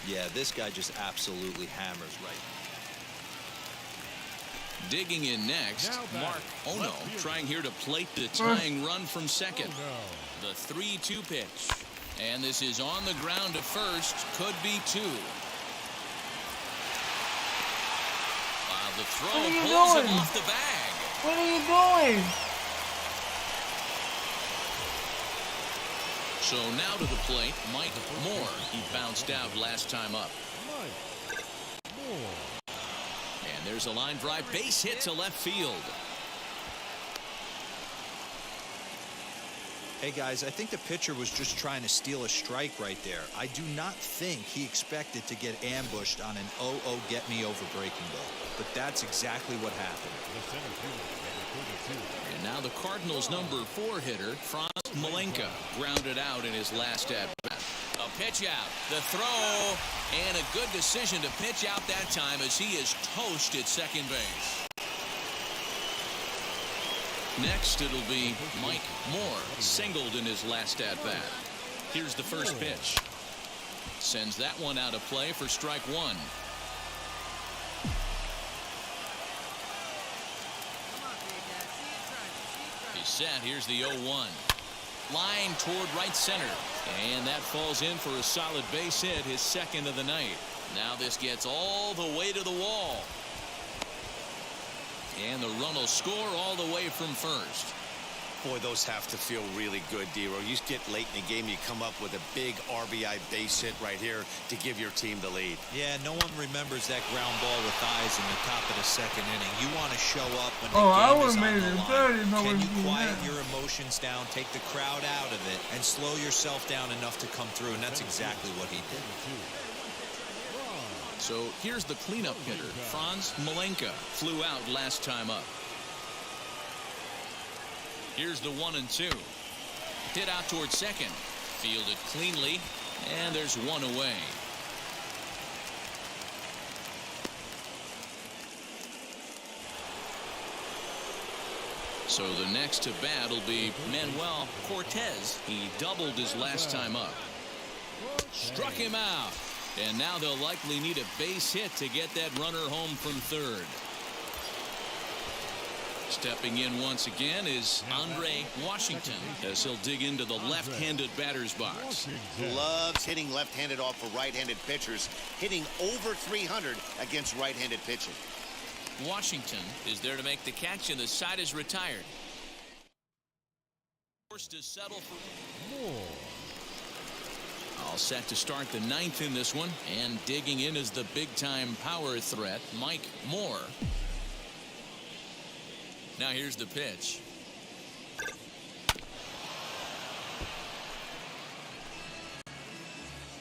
Speaker 4: Yeah, this guy just absolutely hammers right.
Speaker 2: Digging in next, Mark Ono trying here to plate the tying run from second. The 3-2 pitch. And this is on the ground to first. Could be 2. The throw pulls him off the bag.
Speaker 1: What are you doing?
Speaker 2: So now to the plate, Mike Moore. He bounced out last time up. And there's a line drive, base hit to left field.
Speaker 4: Hey, guys, I think the pitcher was just trying to steal a strike right there. I do not think he expected to get ambushed on an 0-0 get-me-over breaking ball. But that's exactly what happened.
Speaker 2: And now the Cardinals' number 4 hitter, Franz Malenka, grounded out in his last at-bat. A pitch out, the throw, and a good decision to pitch out that time as he is toast at second base. Next, it'll be Mike Moore, singled in his last at-bat. Here's the first pitch. Sends that one out of play for strike 1. He's set. Here's the 0-1. Line toward right center. And that falls in for a solid base hit, his second of the night. Now this gets all the way to the wall. And the run will score all the way from first.
Speaker 3: Boy, those have to feel really good, D-Row. You get late in the game, you come up with a big RBI base hit right here to give your team the lead.
Speaker 4: Yeah, no one remembers that ground ball with eyes in the top of the second inning. You want to show up when the
Speaker 1: I
Speaker 4: game
Speaker 1: would
Speaker 4: is
Speaker 1: have
Speaker 4: on
Speaker 1: made
Speaker 4: the
Speaker 1: it
Speaker 4: line.
Speaker 1: 30 if I
Speaker 4: Can
Speaker 1: was
Speaker 4: you
Speaker 1: doing
Speaker 4: quiet
Speaker 1: that.
Speaker 4: your emotions down, take the crowd out of it, and slow yourself down enough to come through? And that's exactly what he did.
Speaker 2: So here's the cleanup hitter, Franz Malenka. Flew out last time up. Here's the 1-2. Hit out towards second. Fielded cleanly. And there's one away. So the next to bat will be Manuel Cortez. He doubled his last time up. Struck him out. And now they'll likely need a base hit to get that runner home from third. Stepping in once again is Andre Washington as he'll dig into the left-handed batter's box.
Speaker 3: Loves hitting left-handed off of right-handed pitchers, hitting over 300 against right-handed pitching.
Speaker 2: Washington is there to make the catch, and the side is retired. Forced to settle for more. All set to start the 9th in this one, and digging in is the big-time power threat, Mike Moore. Now here's the pitch.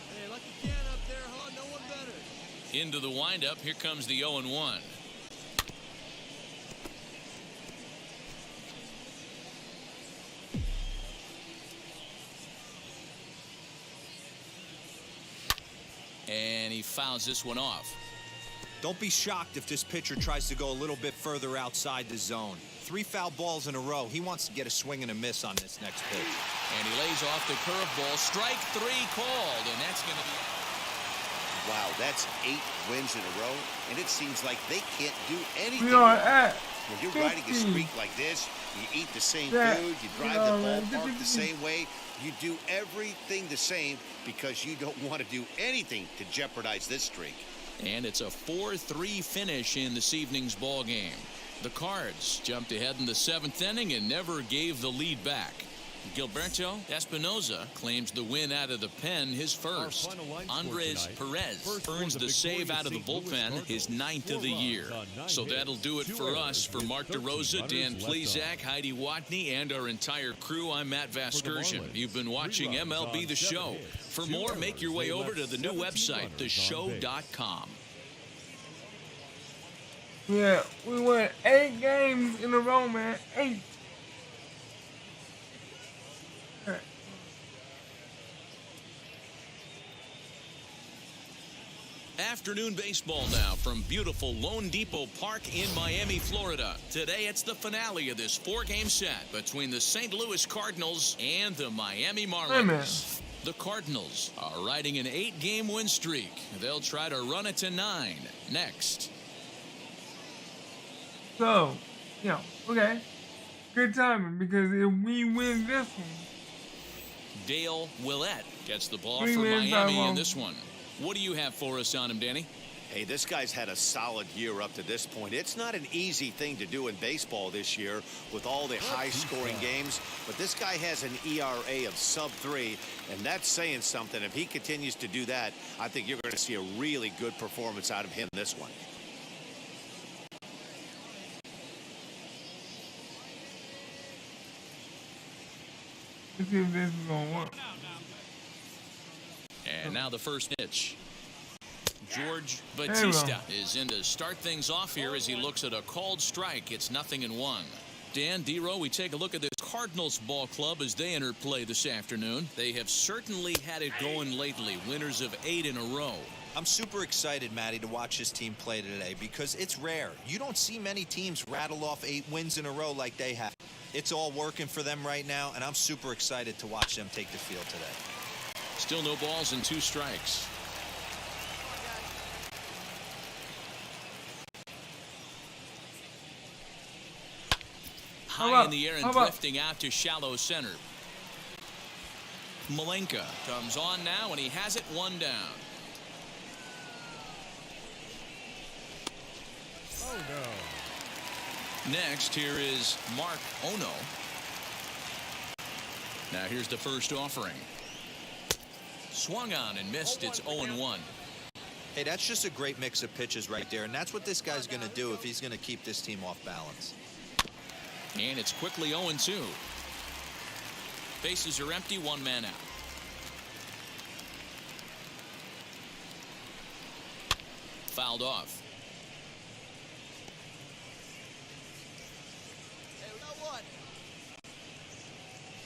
Speaker 6: Hey, lucky can up there, huh? No one better.
Speaker 2: Into the windup. Here comes the 0-1. And he fouls this one off.
Speaker 4: Don't be shocked if this pitcher tries to go a little bit further outside the zone. 3 foul balls in a row. He wants to get a swing and a miss on this next pitch.
Speaker 2: And he lays off the curveball. Strike 3 called, and that's going to be...
Speaker 3: Wow, that's 8 wins in a row, and it seems like they can't do anything.
Speaker 1: We are at
Speaker 3: When you're riding a streak like this, you eat the same food, you drive the ballpark the same way, you do everything the same because you don't want to do anything to jeopardize this streak.
Speaker 2: And it's a 4-3 finish in this evening's ball game. The Cards jumped ahead in the 7th inning and never gave the lead back. Gilberto Espinoza claims the win out of the pen, his first. Andres Perez earns the save out of the bullpen, his 9th of the year. So that'll do it for us. For Mark DeRosa, Dan Plezak, Heidi Watney, and our entire crew, I'm Matt Vasgersian. You've been watching MLB The Show. For more, make your way over to the new website, theshow.com.
Speaker 1: Yeah, we won 8 games in a row, man. 8.
Speaker 2: Afternoon baseball now from beautiful Lone Depot Park in Miami, Florida. Today it's the finale of this 4-game set between the St. Louis Cardinals and the Miami Marlins. The Cardinals are riding an 8-game win streak. They'll try to run it to 9 next.
Speaker 1: So, yeah, okay. Good timing, because if we win this one,
Speaker 2: Dale Willett gets the ball for Miami in this one. What do you have for us on him, Danny?
Speaker 3: Hey, this guy's had a solid year up to this point. It's not an easy thing to do in baseball this year with all the high-scoring games, but this guy has an ERA of sub-3, and that's saying something. If he continues to do that, I think you're going to see a really good performance out of him this one.
Speaker 1: let's see if this is going to work.
Speaker 2: And now the first pitch. George Batista is in to start things off here as he looks at a called strike. It's 0-1. Dan, D-Row, we take a look at this Cardinals ball club as they enter play this afternoon. They have certainly had it going lately, winners of 8 in a row.
Speaker 4: I'm super excited, Matty, to watch this team play today because it's rare. You don't see many teams rattle off 8 wins in a row like they have. It's all working for them right now, and I'm super excited to watch them take the field today.
Speaker 2: Still no balls and 2 strikes. High in the air and drifting out to shallow center. Malenka comes on now, and he has it 1 down.
Speaker 7: Oh, no.
Speaker 2: Next, here is Mark Ono. Now here's the first offering. Swung on and missed. It's 0-1.
Speaker 4: Hey, that's just a great mix of pitches right there, and that's what this guy's going to do if he's going to keep this team off balance.
Speaker 2: And it's quickly 0-2. Bases are empty, 1 man out. Fouled off.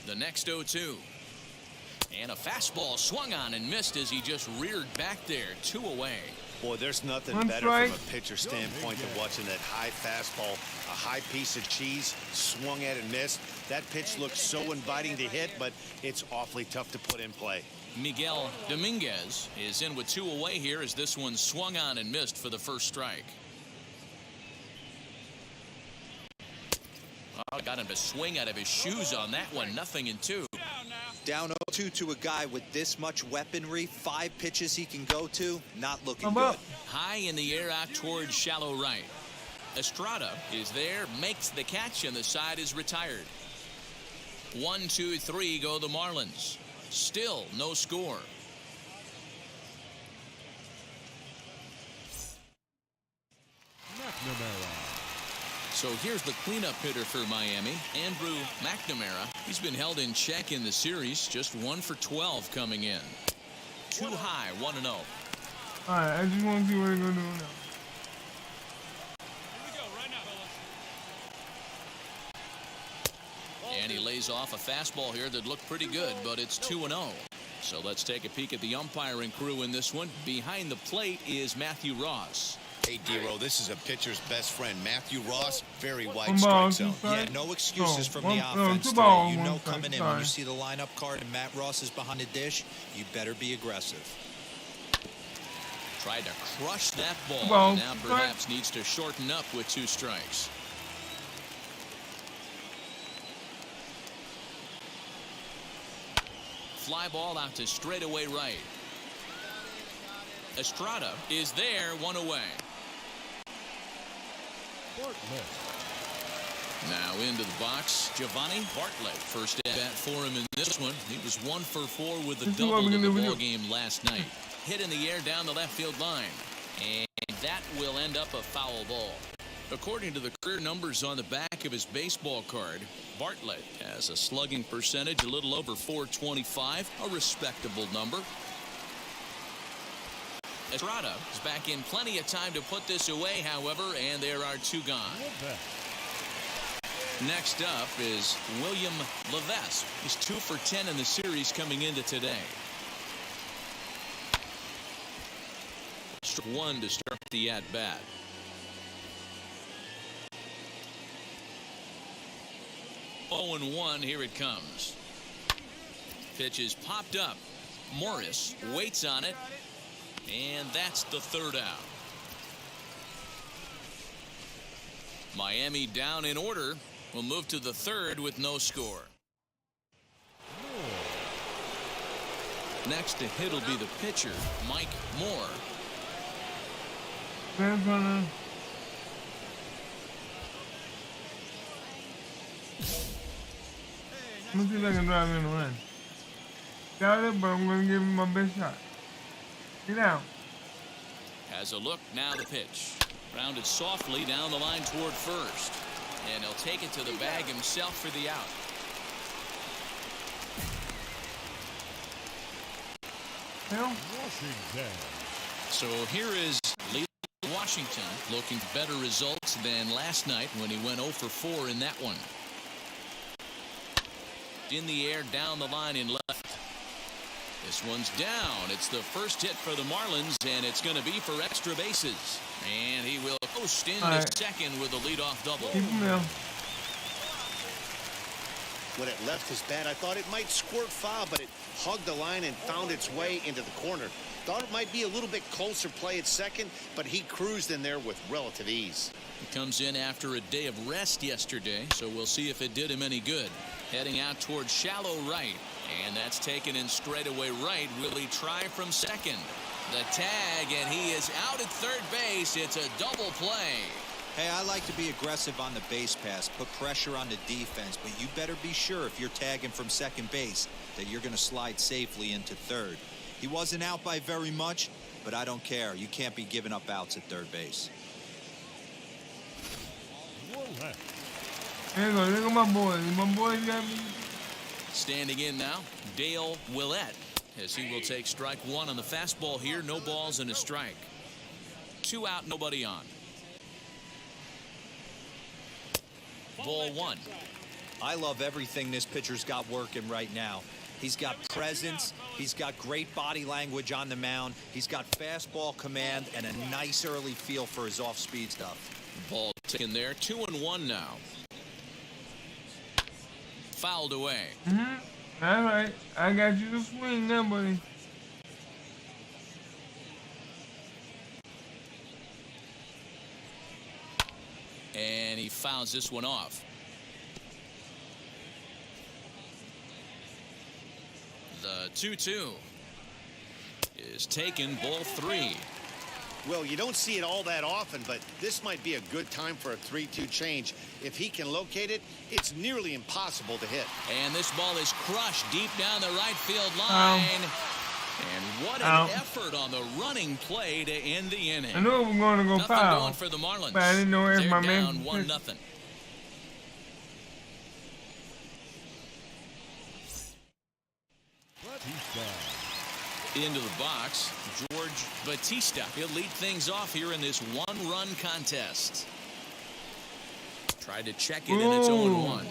Speaker 2: The next 0-2. And a fastball swung on and missed as he just reared back there. 2 away.
Speaker 3: Boy, there's nothing better from a pitcher standpoint than watching that high fastball, a high piece of cheese, swung at and missed. That pitch looks so inviting to hit, but it's awfully tough to put in play.
Speaker 2: Miguel Dominguez is in with 2 away here as this one swung on and missed for the first strike. Oh, got him to swing out of his shoes on that one. 0-2.
Speaker 4: Down 0-2 to a guy with this much weaponry, 5 pitches he can go to, not looking good.
Speaker 2: High in the air out towards shallow right. Estrada is there, makes the catch, and the side is retired. 1-2-3 go the Marlins. Still no score.
Speaker 7: McNamara.
Speaker 2: So here's the cleanup hitter for Miami, Andrew McNamara. He's been held in check in the series, just 1 for 12 coming in. Too high, 1-0.
Speaker 1: All right, I just want to see what they're going to do now.
Speaker 6: Here we go, right now, fellas.
Speaker 2: And he lays off a fastball here that looked pretty good, but it's 2-0. So let's take a peek at the umpiring crew in this one. Behind the plate is Matthew Ross.
Speaker 3: Hey, D-Row, this is a pitcher's best friend, Matthew Ross. Very wide strike zone.
Speaker 4: Yeah, no excuses from the offense. You know coming in when you see the lineup card and Matt Ross is behind the dish, you better be aggressive.
Speaker 2: Tried to crush that ball.
Speaker 1: Ball.
Speaker 2: Now perhaps needs to shorten up with 2 strikes. Fly ball out to straightaway right. Estrada is there, 1 away. Now into the box, Giovanni Bartlett. First at bat for him in this one. He was 1 for 4 with a double in the ball game last night. Hit in the air down the left field line. And that will end up a foul ball. According to the career numbers on the back of his baseball card, Bartlett has a slugging percentage a little over .425, a respectable number. Estrada is back in plenty of time to put this away, however, and there are 2 gone. Next up is William Levesque. He's 2 for 10 in the series coming into today. Strike 1 to start the at-bat. Oh and 1, here it comes. Pitch is popped up. Morris waits on it. And that's the 3rd out. Miami down in order. We'll move to the 3rd with no score. Next to hit will be the pitcher, Mike Moore.
Speaker 1: Let's see if I can drive in and run. Got it, but I'm going to give him my best shot. Get out.
Speaker 2: Has a look, now the pitch. Rounded softly down the line toward first. And he'll take it to the bag himself for the out.
Speaker 7: Washington.
Speaker 2: So here is Lee Washington looking for better results than last night when he went 0 for 4 in that one. In the air down the line in left. This one's down. It's the first hit for the Marlins, and it's going to be for extra bases. And he will coast into second with a leadoff double.
Speaker 1: Keep him there.
Speaker 3: When it left his bat, I thought it might squirt foul, but it hugged the line and found its way into the corner. Thought it might be a little bit closer play at second, but he cruised in there with relative ease.
Speaker 2: He comes in after a day of rest yesterday, so we'll see if it did him any good. Heading out towards shallow right, and that's taken in straightaway right. Will he try from second? The tag, and he is out at third base. It's a double play.
Speaker 4: Hey, I like to be aggressive on the base pass, put pressure on the defense, but you better be sure if you're tagging from second base that you're going to slide safely into third. He wasn't out by very much, but I don't care. You can't be giving up outs at third base.
Speaker 1: There you go. Look at my boy. My boy got me.
Speaker 2: Standing in now, Dale Willett, as he will take strike 1 on the fastball here. No balls and a strike. 2 out, nobody on. Ball 1.
Speaker 4: I love everything this pitcher's got working right now. He's got presence. He's got great body language on the mound. He's got fastball command and a nice early feel for his off-speed stuff.
Speaker 2: Ball taken there. 2-1 now. Fouled away.
Speaker 1: All right. I got you to swing now, buddy.
Speaker 2: And he fouls this one off. The 2-2 is taken, ball 3.
Speaker 3: Well, you don't see it all that often, but this might be a good time for a 3-2 change. If he can locate it, it's nearly impossible to hit.
Speaker 2: And this ball is crushed deep down the right field line. And what an effort on the running play to end the inning.
Speaker 1: I knew it was going to go
Speaker 2: Nothing
Speaker 1: foul,
Speaker 2: going for the Marlins.
Speaker 1: but I didn't know if
Speaker 2: They're
Speaker 1: my
Speaker 2: down
Speaker 1: man
Speaker 2: 1-0. Into the box, George Batista. He'll lead things off here in this one-run contest. Tried to check it, and it's 0-1.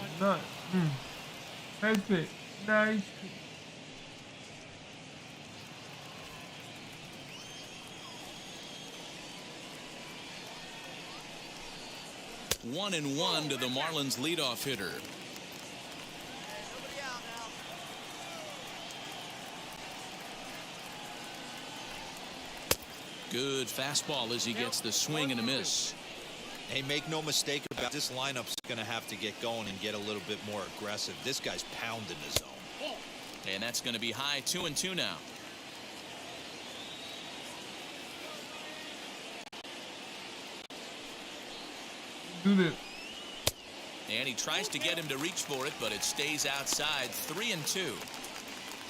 Speaker 1: Nice pick. Nice pick.
Speaker 2: One and 1 to the Marlins leadoff hitter. Good fastball as he gets the swing and a miss.
Speaker 4: Hey, make no mistake about this lineup's going to have to get going and get a little bit more aggressive. This guy's pounding the zone.
Speaker 2: And that's going to be high 2-2 now.
Speaker 1: Do this.
Speaker 2: And he tries to get him to reach for it, but it stays outside. 3-2.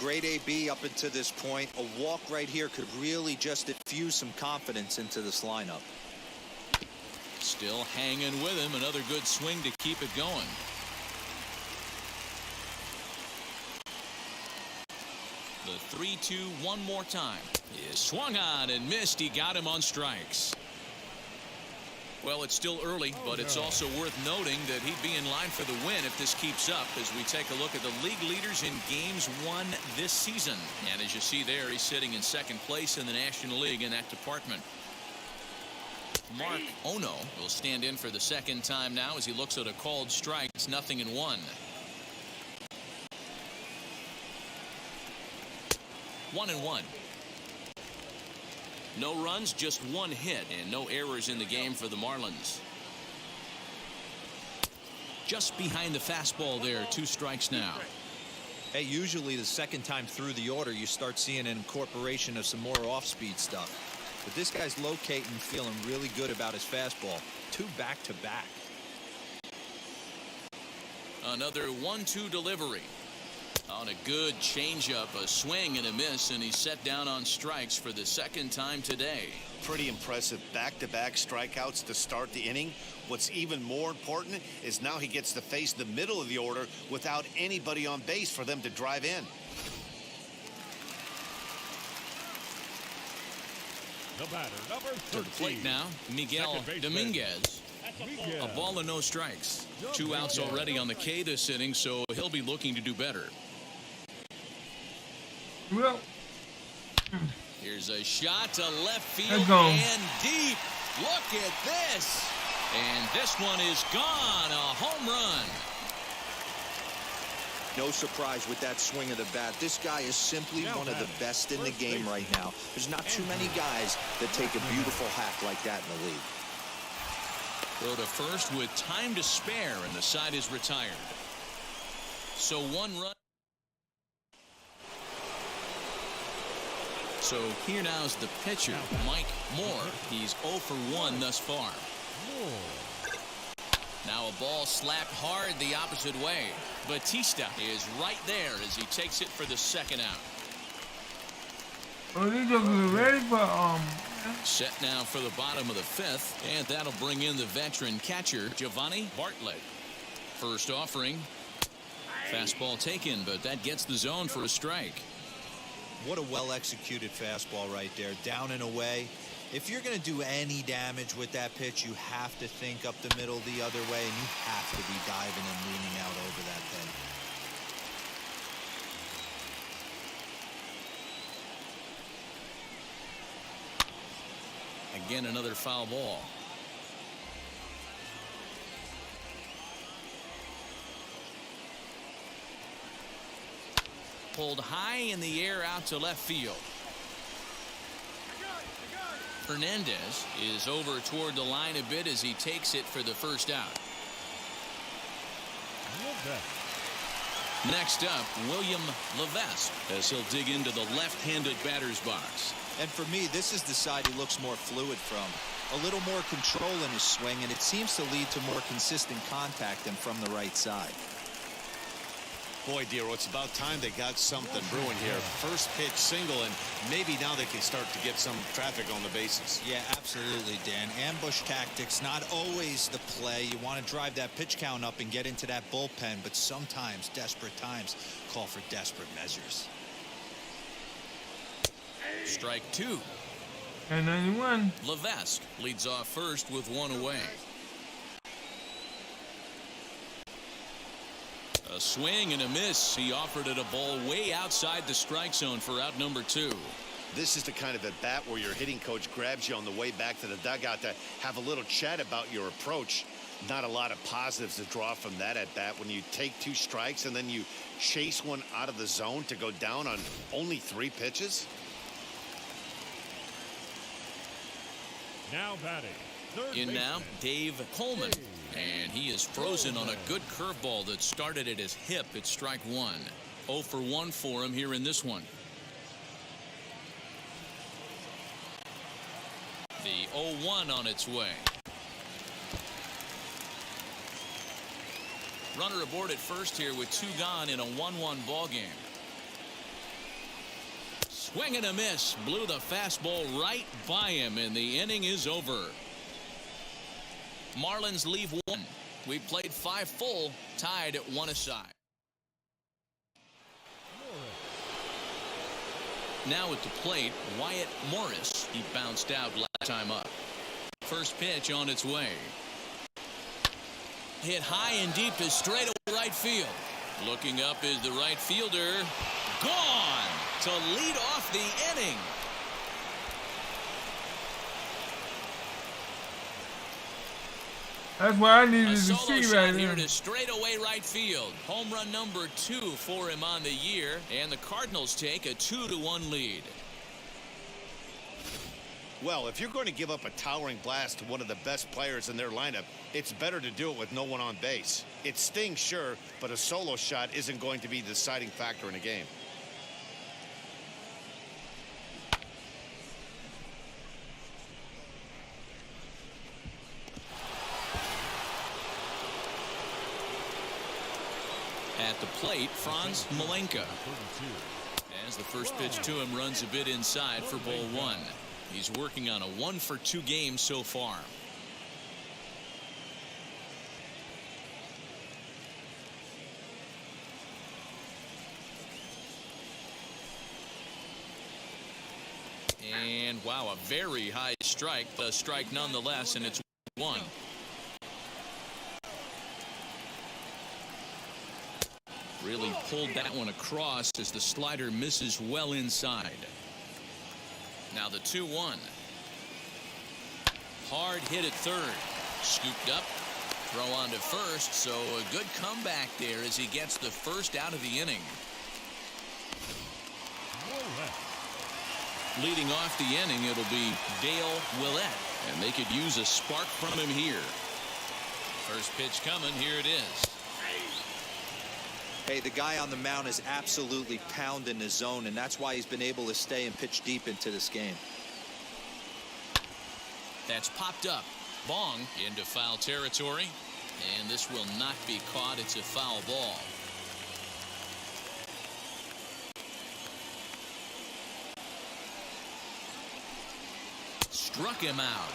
Speaker 4: Great AB up until this point. A walk right here could really just infuse some confidence into this lineup.
Speaker 2: Still hanging with him. Another good swing to keep it going. The 3-2 one more time. He swung on and missed. He got him on strikes. Well, it's still early, but it's also worth noting that he'd be in line for the win if this keeps up as we take a look at the league leaders in games won this season. And as you see there, he's sitting in second place in the National League in that department. Mark Ono will stand in for the second time now as he looks at a called strike. It's 0-1. 1-1. No runs, just one hit, and no errors in the game for the Marlins. Just behind the fastball there, 2 strikes now.
Speaker 4: Hey, usually the second time through the order, you start seeing an incorporation of some more off-speed stuff. But this guy's locating, feeling really good about his fastball. 2 back-to-back.
Speaker 2: Another 1-2 delivery. On a good changeup, a swing and a miss, and he's set down on strikes for the second time today.
Speaker 3: Pretty impressive back-to-back strikeouts to start the inning. What's even more important is now he gets to face the middle of the order without anybody on base for them to drive in.
Speaker 7: The batter, number 13.
Speaker 2: To the plate now, Miguel Dominguez. A ball and no strikes. 2 outs already on the K this inning, so he'll be looking to do better.
Speaker 1: Well,
Speaker 2: Here's a shot to left field
Speaker 1: go.
Speaker 2: and deep. Look at this. And this one is gone. A home run.
Speaker 4: No surprise with that swing of the bat. This guy is simply one of the best in the game right now. There's not too many guys that take a beautiful hack like that in the league.
Speaker 2: Throw to first with time to spare, and the side is retired. So 1 run. So here now's the pitcher, Mike Moore. He's 0 for 1 thus far. Now a ball slapped hard the opposite way. Batista is right there as he takes it for the second out.
Speaker 1: well, these are ready for
Speaker 2: Set now for the bottom of the 5th, and that'll bring in the veteran catcher, Giovanni Bartlett. First offering. Fastball taken, but that gets the zone for a strike.
Speaker 4: What a well-executed fastball right there, down and away. If you're going to do any damage with that pitch, you have to think up the middle the other way, and you have to be diving and leaning out over that thing.
Speaker 2: Again, another foul ball. Pulled high in the air out to left field. Hernandez is over toward the line a bit as he takes it for the first out. Next up, William Levesque as he'll dig into the left-handed batter's box.
Speaker 4: And for me, this is the side he looks more fluid from. A little more control in his swing, and it seems to lead to more consistent contact than from the right side.
Speaker 3: Boy, Dero, it's about time they got something brewing here. First pitch single, and maybe now they can start to get some traffic on the bases.
Speaker 4: Yeah, absolutely, Dan. Ambush tactics, not always the play. You want to drive that pitch count up and get into that bullpen, but sometimes desperate times call for desperate measures.
Speaker 2: Strike 2.
Speaker 1: and 91.
Speaker 2: Levesque leads off first with 1 away. A swing and a miss. He offered it a ball way outside the strike zone for out number 2.
Speaker 3: This is the kind of at bat where your hitting coach grabs you on the way back to the dugout to have a little chat about your approach. Not a lot of positives to draw from that at bat when you take 2 strikes and then you chase one out of the zone to go down on only 3 pitches.
Speaker 7: Now batting, third
Speaker 2: In now,
Speaker 7: baseman,
Speaker 2: Dave Coleman. And he is frozen on a good curveball that started at his hip at strike one. 0 for 1 for him here in this one. The 0-1 on its way. Runner aboard at first here with 2 gone in a 1-1 ball game. Swing and a miss. Blew the fastball right by him, and the inning is over. Marlins leave 1. We played 5 full, tied at 1 aside. Now at the plate, Wyatt Morris. He bounced out last time up. First pitch on its way. Hit high and deep to straightaway right field. Looking up is the right fielder. Gone to lead off the inning.
Speaker 1: That's what I needed
Speaker 2: A
Speaker 1: to
Speaker 2: solo
Speaker 1: see
Speaker 2: shot
Speaker 1: right
Speaker 2: here
Speaker 1: here.
Speaker 2: to straightaway right field. Home run number 2 for him on the year, and the Cardinals take a 2-1 lead.
Speaker 3: Well, if you're going to give up a towering blast to one of the best players in their lineup, it's better to do it with no one on base. It stings, sure, but a solo shot isn't going to be the deciding factor in a game.
Speaker 2: At the plate, Franz Malenka. As the first pitch to him runs a bit inside for ball 1. He's working on a 1-for-2 game so far. And wow, a very high strike. A strike nonetheless, and it's 1. Really pulled that one across as the slider misses well inside. Now the 2-1. Hard hit at third. Scooped up. Throw on to first. So a good comeback there as he gets the first out of the inning. Leading off the inning, it'll be Dale Willett. And they could use a spark from him here. First pitch coming. Here it is.
Speaker 4: Hey, the guy on the mound is absolutely pounding his zone, and that's why he's been able to stay and pitch deep into this game.
Speaker 2: That's popped up. Bong into foul territory. And this will not be caught. It's a foul ball. Struck him out.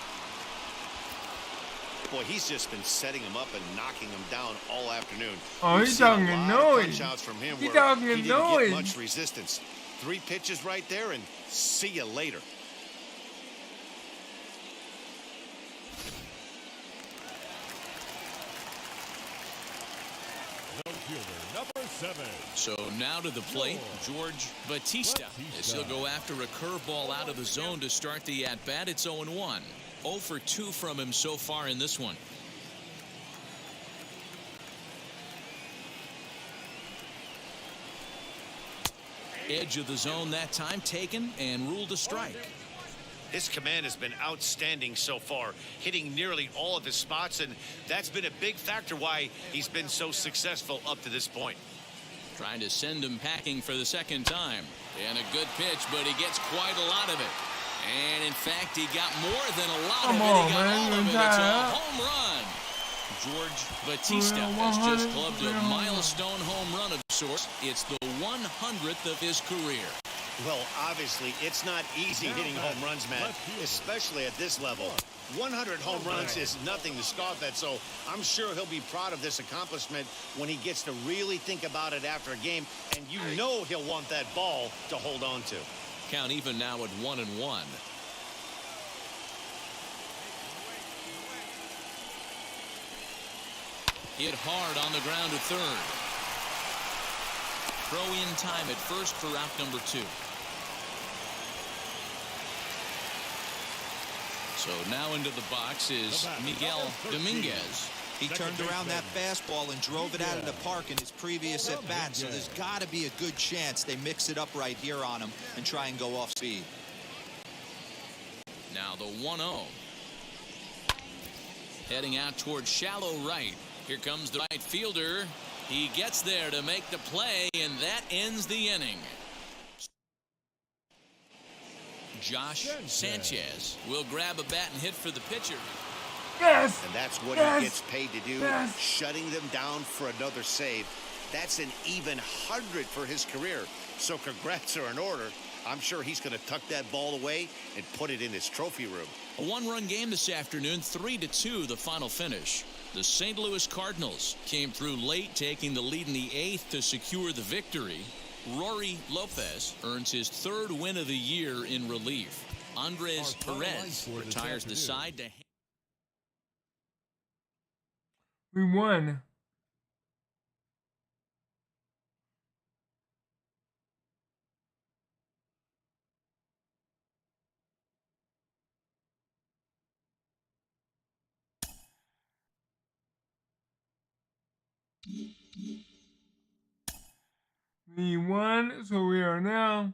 Speaker 3: Boy, he's just been setting him up and knocking him down all afternoon.
Speaker 1: Oh,
Speaker 3: We've
Speaker 1: he's
Speaker 3: seen a
Speaker 1: talking
Speaker 3: lot of
Speaker 1: noise.
Speaker 3: punch-outs from him
Speaker 1: He's
Speaker 3: where
Speaker 1: talking
Speaker 3: he didn't
Speaker 1: noise.
Speaker 3: get much resistance. 3 pitches right there, and see you later.
Speaker 7: number 7.
Speaker 2: So now to the plate, George Batista. As he'll go after a curveball out of the zone to start the at-bat. It's 0-1. 0 for 2 from him so far in this one. Edge of the zone that time taken and ruled a strike.
Speaker 5: His command has been outstanding so far, hitting nearly all of his spots, and that's been a big factor why he's been so successful up to this point.
Speaker 2: Trying to send him packing for the second time. And a good pitch, but he gets quite a lot of it. And in fact, he got more than a lot of it. He got all of it. It's a home run. George Batista has just clubbed a milestone home run of sorts. It's the 100th of his career.
Speaker 3: Well, obviously, it's not easy hitting home runs, Matt, especially at this level. 100 home runs is nothing to scoff at, so I'm sure he'll be proud of this accomplishment when he gets to really think about it after a game, and you know he'll want that ball to hold on to.
Speaker 2: Count even now at 1-1. Hit hard on the ground to third. Throw in time at first for out number 2. So now into the box is Miguel Dominguez.
Speaker 4: He turned around that fastball and drove it out of the park in his previous at-bat, so there's got to be a good chance they mix it up right here on him and try and go off speed.
Speaker 2: Now the 1-0. Heading out towards shallow right. Here comes the right fielder. He gets there to make the play, and that ends the inning. Josh Sanchez will grab a bat and hit for the pitcher.
Speaker 1: Yes!
Speaker 3: And that's what
Speaker 1: Yes!
Speaker 3: he gets paid to do,
Speaker 1: Yes!
Speaker 3: shutting them down for another save. That's an even 100 for his career. So congrats are in order. I'm sure he's going to tuck that ball away and put it in his trophy room.
Speaker 2: A one-run game this afternoon, 3-2 the final finish. The St. Louis Cardinals came through late, taking the lead in the 8th to secure the victory. Rory Lopez earns his 3rd win of the year in relief. Andres Perez retires the side to...
Speaker 1: We won. We won, so we are now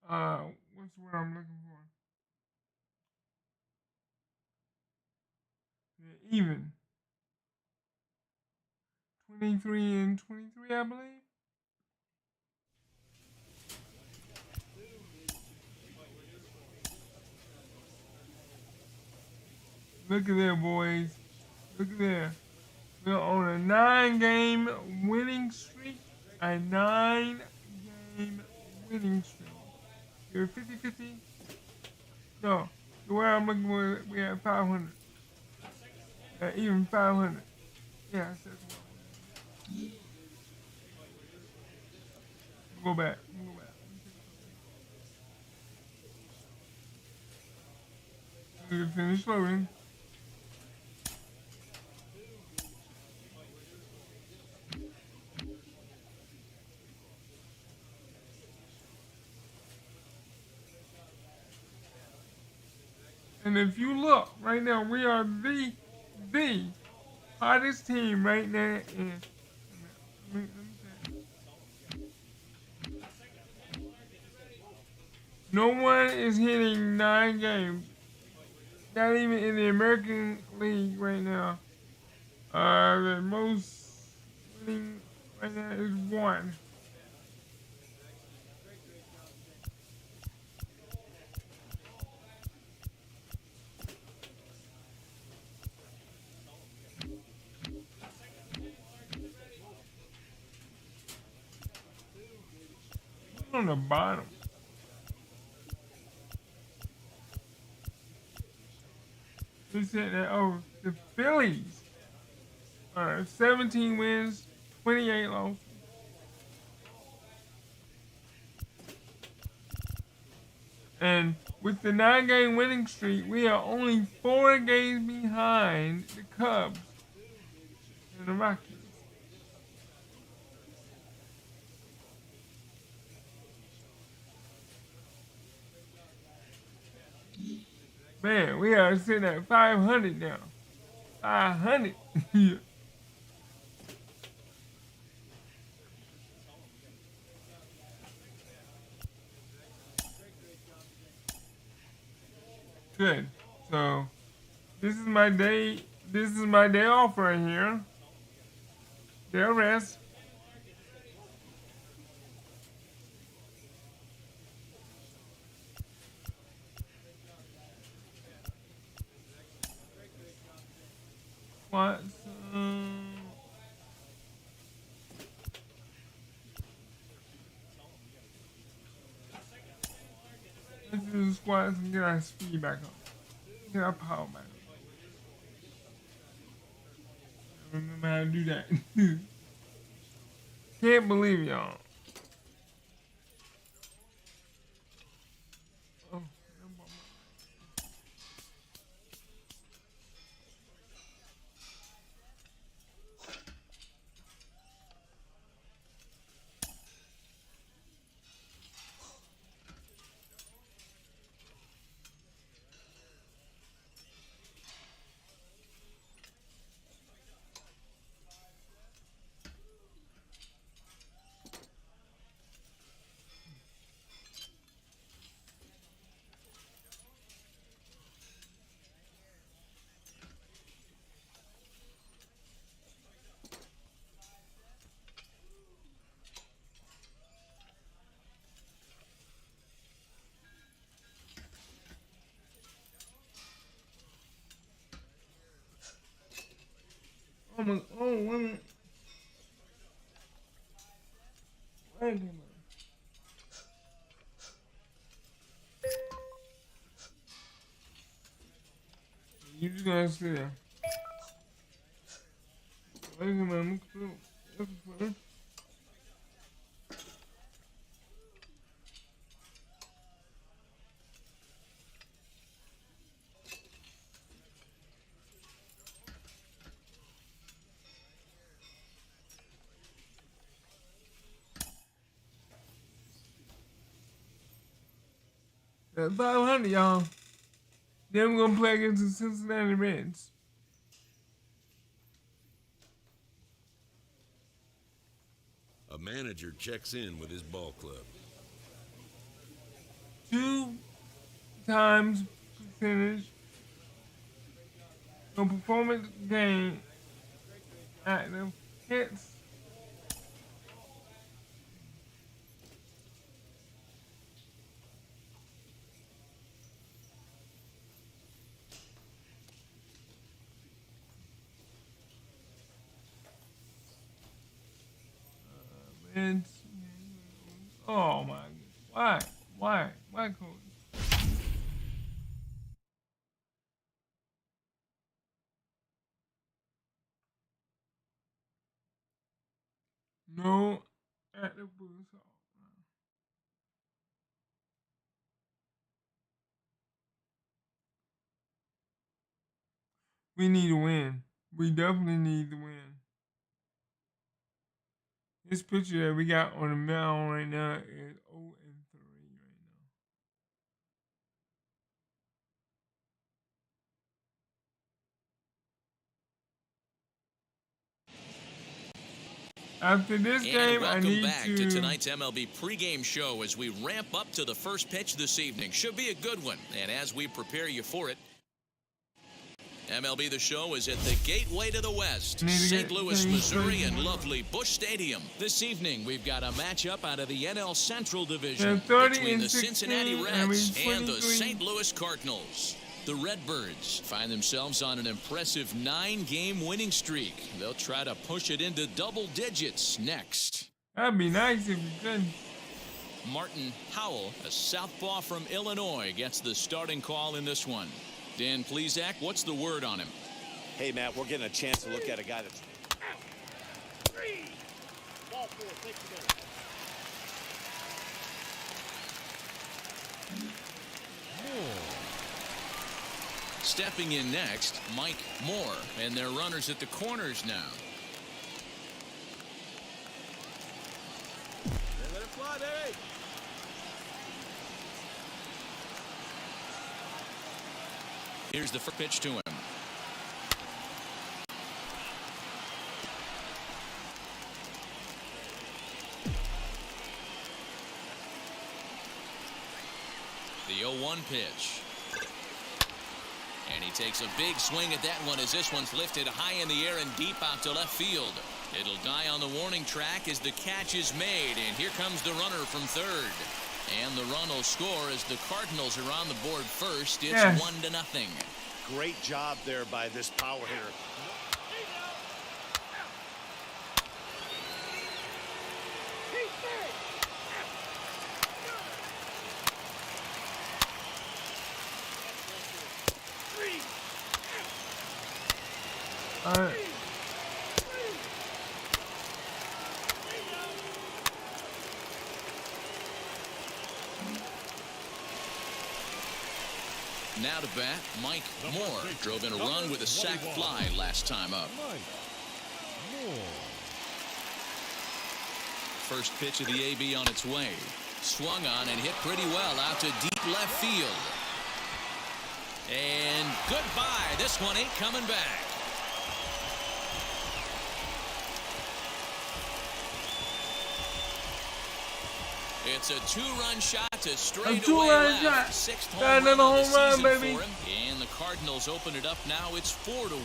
Speaker 1: what's the word I'm looking for? Yeah, even. 23-23, I believe. Look at there, boys. Look at there. We're on a 9-game winning streak. A 9-game winning streak. You're 50-50? No. The way I'm looking for it, we have 500. Even 500. Yeah, that's what. Go back. Go back. We finish loading. And if you look right now, we are the hottest team right now. No one is hitting 9 games. Not even in the American League right now. The most winning right now is 1. On the bottom. They said that, oh, the Phillies 17 wins, 28 losses. And with the 9-game winning streak, we are only 4 games behind the Cubs and the Rockies. Man, we are sitting at 500 now. 500. Good. So this is my day. This is my day off right here. Day of rest. What? Let's do the squats and get our speed back up. Get our power back up. I don't remember how to do that. Can't believe y'all. Oh, Oh my, oh, wait a minute. Wait a minute. You just gotta sit there. Wait a minute, I'm That's 500, y'all. Then we're gonna play against the Cincinnati Reds.
Speaker 8: A manager checks in with his ball club.
Speaker 1: 2 times percentage. No performance gain. Active hits. Reds. Oh my God. Why? Why, coach? No active boost. We need to win. We definitely need to win. This picture that we got on the mound right now is 0-3 right now. After this game, I
Speaker 2: welcome
Speaker 1: need
Speaker 2: back to tonight's MLB pregame show as we ramp up to the first pitch this evening. Should be a good one. And as we prepare you for it, MLB The Show is at the gateway to the West, St. Louis, Missouri, and lovely Busch Stadium. This evening, we've got a matchup out of the NL Central Division between the Cincinnati Reds and the St. Louis Cardinals. The Redbirds find themselves on an impressive 9-game winning streak. They'll try to push it into double digits next.
Speaker 1: That'd be nice if we could.
Speaker 2: Martin Howell, a southpaw from Illinois, gets the starting call in this one. Dan Plesac, what's the word on him?
Speaker 3: Hey, Matt, we're getting a chance to look at a guy that's...
Speaker 2: Stepping in next, Mike Moore, and their runners at the corners now.
Speaker 8: Let it fly, baby.
Speaker 2: Here's the first pitch to him. The 0-1 pitch. And he takes a big swing at that one as this one's lifted high in the air and deep out to left field. It'll die on the warning track as the catch is made, and here comes the runner from third. And the run will score as the Cardinals are on the board first. It's 1-0.
Speaker 3: Great job there by this power hitter.
Speaker 2: Now to bat, Mike Moore drove in a run with a sac fly last time up. First pitch of the AB on its way. Swung on and hit pretty well out to deep left field. And goodbye. This one ain't coming back. It's a 2-run shot to straightaway left. Sixth home run of the season for him. And the Cardinals open it up now. It's 4-1.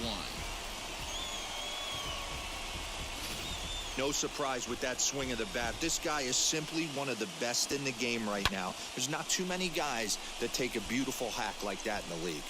Speaker 4: No surprise with that swing of the bat. This guy is simply one of the best in the game right now. There's not too many guys that take a beautiful hack like that in the league.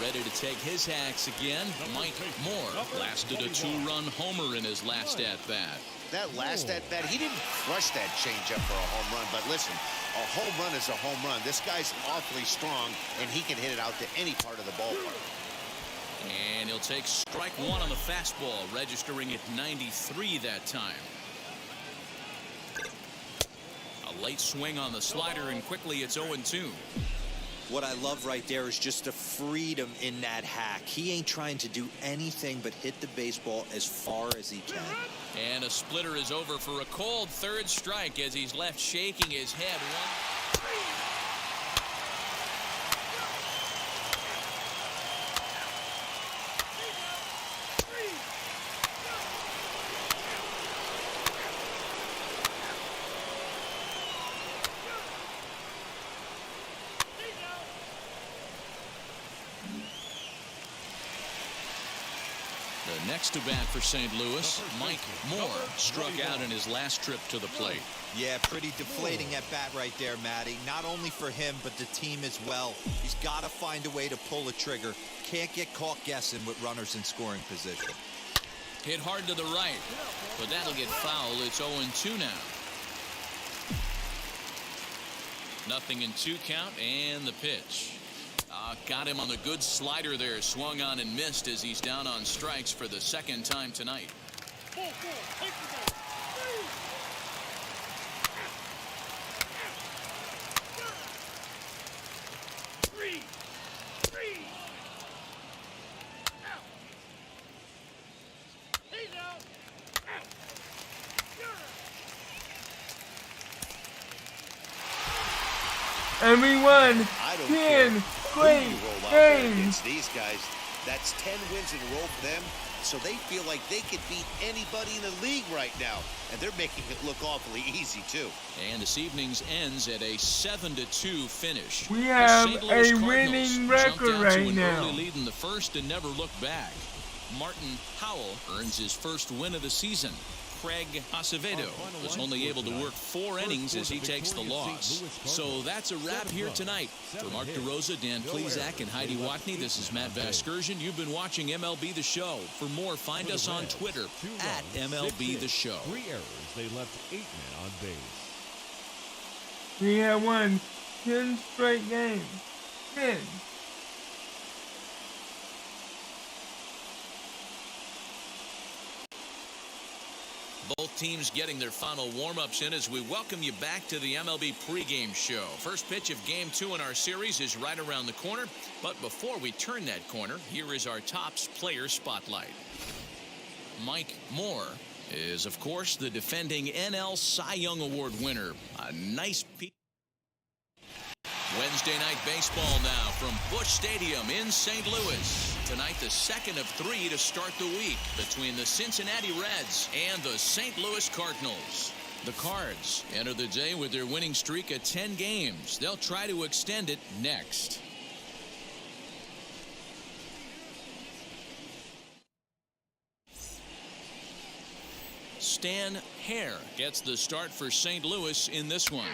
Speaker 2: ready to take his hacks again. Mike Moore blasted a 2-run homer in his last at-bat.
Speaker 3: That last at-bat, he didn't crush that changeup for a home run. But listen, a home run is a home run. This guy's awfully strong, and he can hit it out to any part of the ballpark.
Speaker 2: And he'll take strike one on the fastball, registering at 93 that time. A late swing on the slider, and quickly it's 0-2.
Speaker 4: What I love right there is just the freedom in that hack. He ain't trying to do anything but hit the baseball as far as he can.
Speaker 2: And a splitter is over for a cold third strike as he's left shaking his head. The next to bat for St. Louis, Mike Moore, struck out in his last trip to the plate.
Speaker 4: Yeah, pretty deflating at bat right there, Matty. Not only for him, but the team as well. He's got to find a way to pull a trigger. Can't get caught guessing with runners in scoring position.
Speaker 2: Hit hard to the right, but that'll get foul. It's 0-2 now. 0-2 count, and the pitch. Got him on the good slider there. Swung on and missed as he's down on strikes for the second time tonight.
Speaker 1: And we won 10 great games.
Speaker 3: These guys, that's 10 wins in a row for them. So they feel like they could beat anybody in the league right now. And they're making it look awfully easy, too.
Speaker 2: And this evening's ends at a 7-2 finish.
Speaker 1: We have
Speaker 2: The St. Louis
Speaker 1: a
Speaker 2: Cardinals
Speaker 1: winning
Speaker 2: jumped
Speaker 1: record
Speaker 2: out to
Speaker 1: right
Speaker 2: an
Speaker 1: now.
Speaker 2: early lead in the first and never looked back. Martin Howell earns his first win of the season. Craig Acevedo was only able to work 4 innings as he takes the loss. So that's a wrap here tonight. For Mark DeRosa, Dan Plezak, and Heidi Watney, this is Matt Vasgersian. You've been watching MLB The Show. For more, find us on Twitter at MLB The Show.
Speaker 7: 3 errors. They left 8 men on base.
Speaker 1: We have won 10 straight games. 10.
Speaker 2: Both teams getting their final warm-ups in as we welcome you back to the MLB pregame show. First pitch of Game 2 in our series is right around the corner. But before we turn that corner, here is our Topps player spotlight. Mike Moore is, of course, the defending NL Cy Young Award winner. A nice piece. Wednesday night baseball now from Busch Stadium in St. Louis. Tonight, the second of 3 to start the week between the Cincinnati Reds and the St. Louis Cardinals. The Cards enter the day with their winning streak at 10 games. They'll try to extend it next. Stan Hare gets the start for St. Louis in this one.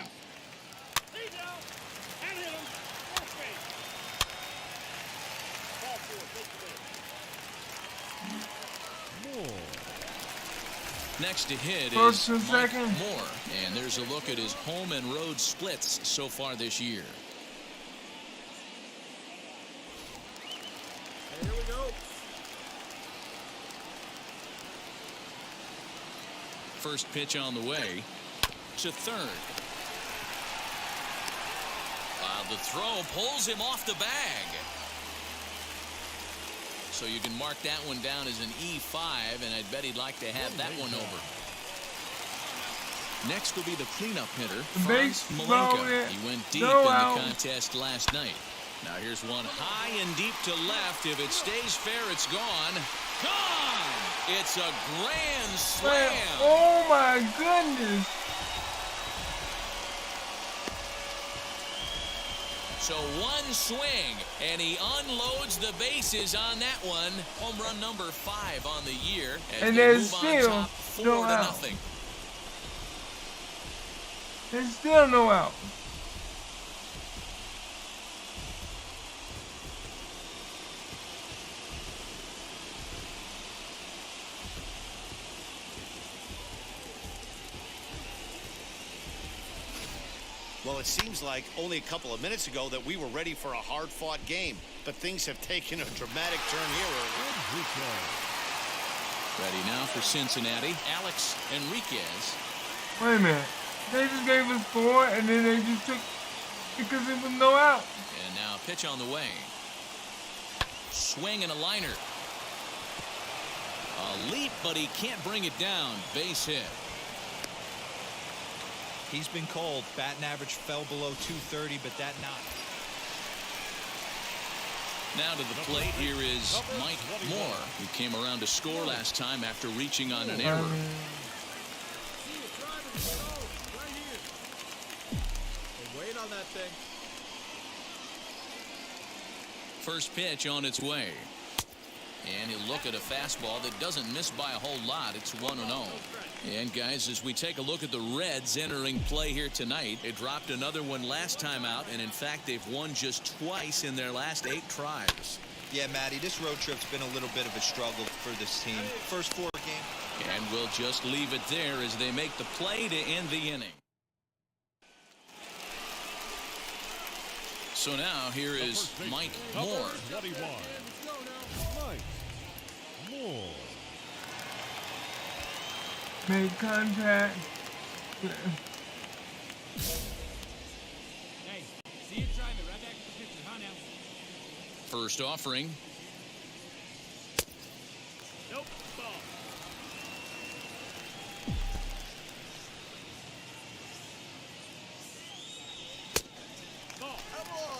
Speaker 2: Next to hit is Mike Moore, and there's a look at his home and road splits so far this year.
Speaker 6: Here we go.
Speaker 2: First pitch on the way to third. The throw pulls him off the bag. So you can mark that one down as an E5, and I'd bet he'd like to have that one over. Next will be the cleanup hitter, Franz Malenka. He went deep in the contest last night. Now here's one high and deep to left. If it stays fair, it's gone. Gone! It's a grand slam.
Speaker 1: Oh my goodness.
Speaker 2: So one swing, and he unloads the bases on that one. Home run number 5 on the year. As
Speaker 1: and
Speaker 2: they
Speaker 1: there's
Speaker 2: move
Speaker 1: still
Speaker 2: on top 4-0.
Speaker 1: There's still no out.
Speaker 3: Well, it seems like only a couple of minutes ago that we were ready for a hard-fought game, but things have taken a dramatic turn here early.
Speaker 2: Ready now for Cincinnati, Alex Enriquez.
Speaker 1: Wait a minute. They just gave us 4, and then they just took because it was no out.
Speaker 2: And now a pitch on the way. Swing and a liner. A leap, but he can't bring it down. Base hit.
Speaker 4: He's been called. Batting average fell below 230, but that not.
Speaker 2: Now to the plate, here is Mike Moore, who came around to score last time after reaching on an error.
Speaker 4: Wait on that thing.
Speaker 2: First pitch on its way. And he'll look at a fastball that doesn't miss by a whole lot. It's 1-0. And guys, as we take a look at the Reds entering play here tonight, they dropped another one last time out, and in fact they've won just twice in their last 8 tries.
Speaker 4: Yeah, Matty, this road trip's been a little bit of a struggle for this team. First 4 games.
Speaker 2: And we'll just leave it there as they make the play to end the inning. So now here is Mike Moore.
Speaker 7: 21. Mike Moore.
Speaker 1: Make contact.
Speaker 6: Hey, see you drive it right back to the pitcher, huh now?
Speaker 2: First offering.
Speaker 6: Nope, ball.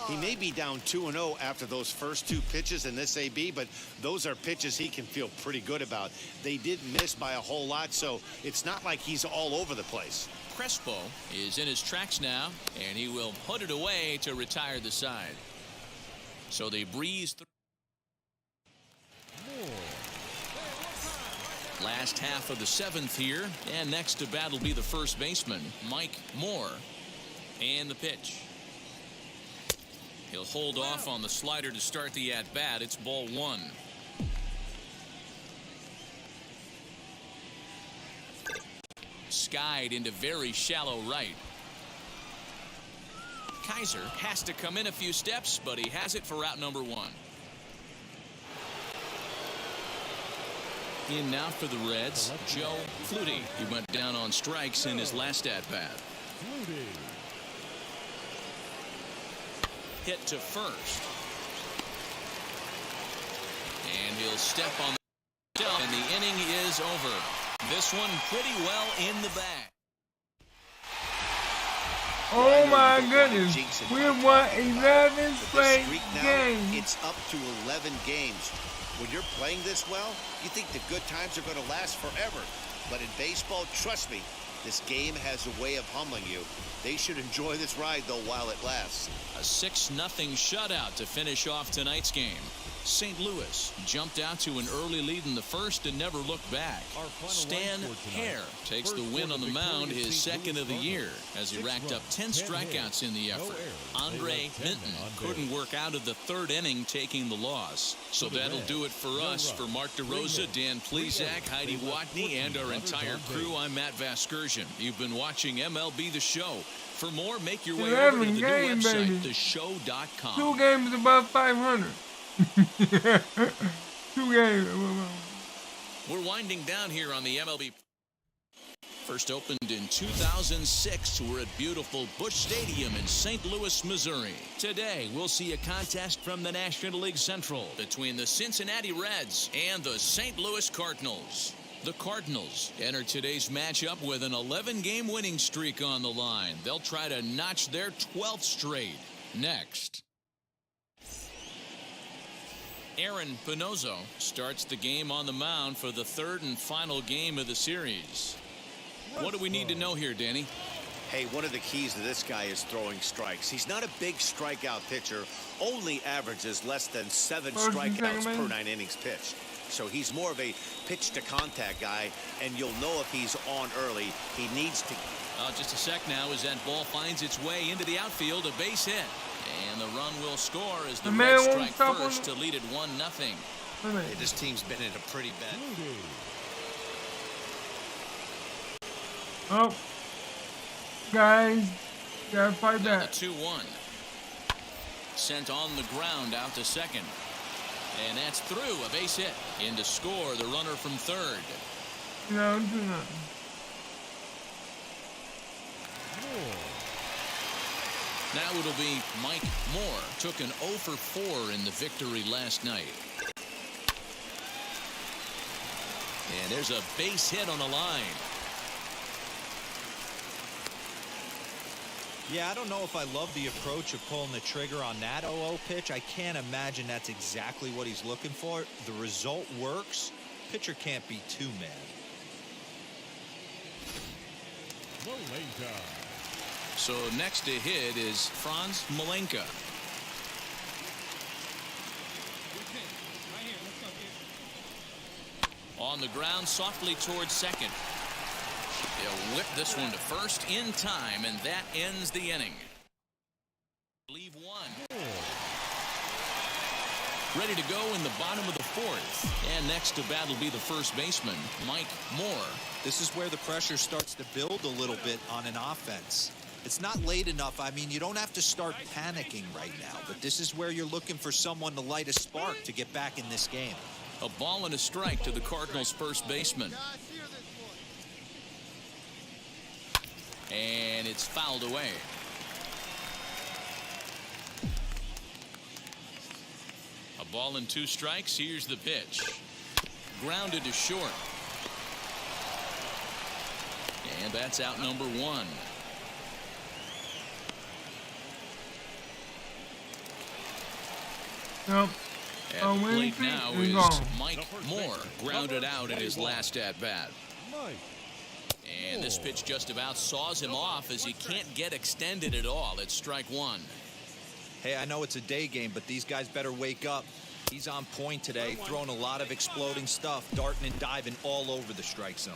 Speaker 3: He may be down 2-0 after those first 2 pitches in this AB, but those are pitches he can feel pretty good about. They did miss by a whole lot, so it's not like he's all over the place.
Speaker 2: Crespo is in his tracks now, and he will put it away to retire the side. So they breeze through. Last half of the 7th here, and next to bat will be the first baseman, Mike Moore. And the pitch. He'll hold off on the slider to start the at-bat. It's ball 1. Skied into very shallow right. Kaiser has to come in a few steps, but he has it for out number 1. In now for the Reds, Joe Flutie. He went down on strikes in his last at-bat. Hit to first. And he'll step on the hill, and the inning is over. This one pretty well in the bag.
Speaker 1: Oh my goodness. We have won 11 straight games.
Speaker 3: It's up to 11 games. When you're playing this well, you think the good times are going to last forever. But in baseball, trust me, this game has a way of humbling you. They should enjoy this ride, though, while it lasts.
Speaker 2: A 6-0 shutout to finish off tonight's game. St. Louis jumped out to an early lead in the first and never looked back. Stan Hare takes the win on the mound, his second of the year, as he racked up 10 strikeouts in the effort. Andre Minton couldn't work out of the 3rd inning, taking the loss. So that'll do it for us. For Mark DeRosa, Dan Plesac, Heidi Watney, and our entire crew, I'm Matt Vasgersian. You've been watching MLB The Show. For more, make your way over to the new website, theshow.com.
Speaker 1: 2 games above 500. 2 games.
Speaker 2: We're winding down here on the MLB. First opened in 2006. We're at beautiful Busch Stadium in St. Louis, Missouri. Today, we'll see a contest from the National League Central between the Cincinnati Reds and the St. Louis Cardinals. The Cardinals enter today's matchup with an 11-game winning streak on the line. They'll try to notch their 12th straight. Next. Aaron Pinozzo starts the game on the mound for the 3rd and final game of the series. What do we need to know here, Danny?
Speaker 3: Hey, one of the keys to this guy is throwing strikes. He's not a big strikeout pitcher, only averages less than 7 strikeouts per 9 innings pitched. So he's more of a pitch-to-contact guy, and you'll know if he's on early. He needs to.
Speaker 2: Just a sec now as that ball finds its way into the outfield, a base hit. And the run will score as the Reds strike first to lead it 1-0.
Speaker 3: Hey, this team's been in a pretty bad.
Speaker 1: Oh, guys, Gotta fight
Speaker 2: Now
Speaker 1: back.
Speaker 2: the 2-1. Sent on the ground out to second. And that's through. A base hit. In to score the runner from third.
Speaker 1: No, 2-0.
Speaker 2: Now it'll be Mike Moore. Took an 0 for 4 in the victory last night. And there's a base hit on the line.
Speaker 4: Yeah, I don't know if I love the approach of pulling the trigger on that 0-0 pitch. I can't imagine that's exactly what he's looking for. The result works. Pitcher can't be too mad.
Speaker 2: So next to hit is Franz Malenka.
Speaker 6: Right here. Let's go, kid.
Speaker 2: On the ground softly towards second. He'll whip this one to first in time, and that ends the inning. Leave one. Ready to go in the bottom of the fourth. And next to bat will be the first baseman, Mike Moore.
Speaker 4: This is where the pressure starts to build a little bit on an offense. It's not late enough. I mean, you don't have to start panicking right now, but this is where you're looking for someone to light a spark to get back in this game.
Speaker 2: A ball and a strike to the Cardinals' first baseman. And it's fouled away. A ball and 2 strikes. Here's the pitch. Grounded to short. And that's out number 1.
Speaker 1: Nope.
Speaker 2: At the plate now is Mike Moore, grounded out in his last at-bat. And this pitch just about saws him off as he can't get extended at all. It's strike 1.
Speaker 4: Hey, I know it's a day game, but these guys better wake up. He's on point today, throwing a lot of exploding stuff, darting and diving all over the strike zone.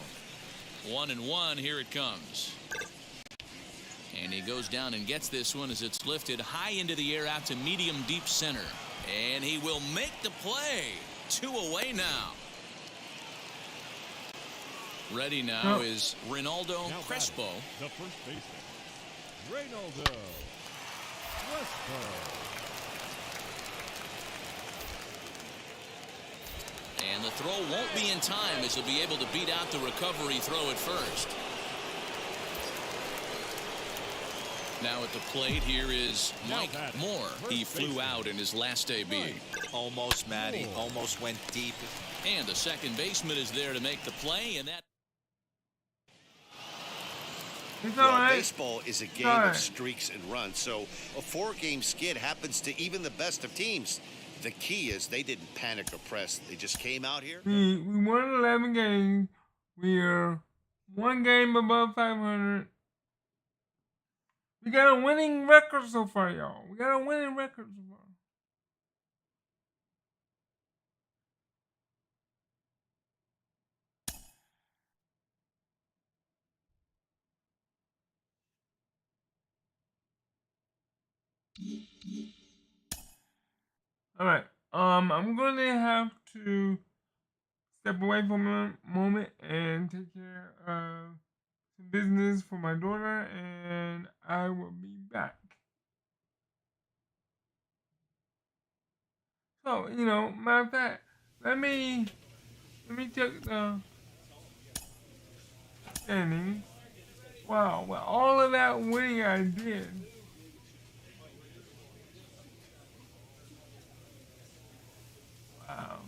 Speaker 2: 1-1, here it comes. And he goes down and gets this one as it's lifted high into the air out to medium deep center. And he will make the play. 2 away now. Ready now is Ronaldo Crespo.
Speaker 7: The first baseman, Ronaldo Crespo.
Speaker 2: And the throw won't be in time as he'll be able to beat out the recovery throw at first. Now at the plate, here is Mike Moore. He flew out in his last AB.
Speaker 4: Almost, Matty. Almost went deep.
Speaker 2: And the second baseman is there to make the play, and that.
Speaker 3: Well, baseball is a game of streaks and runs, so a 4-game skid happens to even the best of teams. The key is they didn't panic or press. They just came out here.
Speaker 1: We won 11 games. We are 1 game above 500. We got a winning record so far, y'all. We got a winning record so far. All right. I'm going to have to step away for a moment and take care of some business for my daughter, and I will be back. So, matter of fact, let me check the standings. Wow, with all of that winning I did. Wow.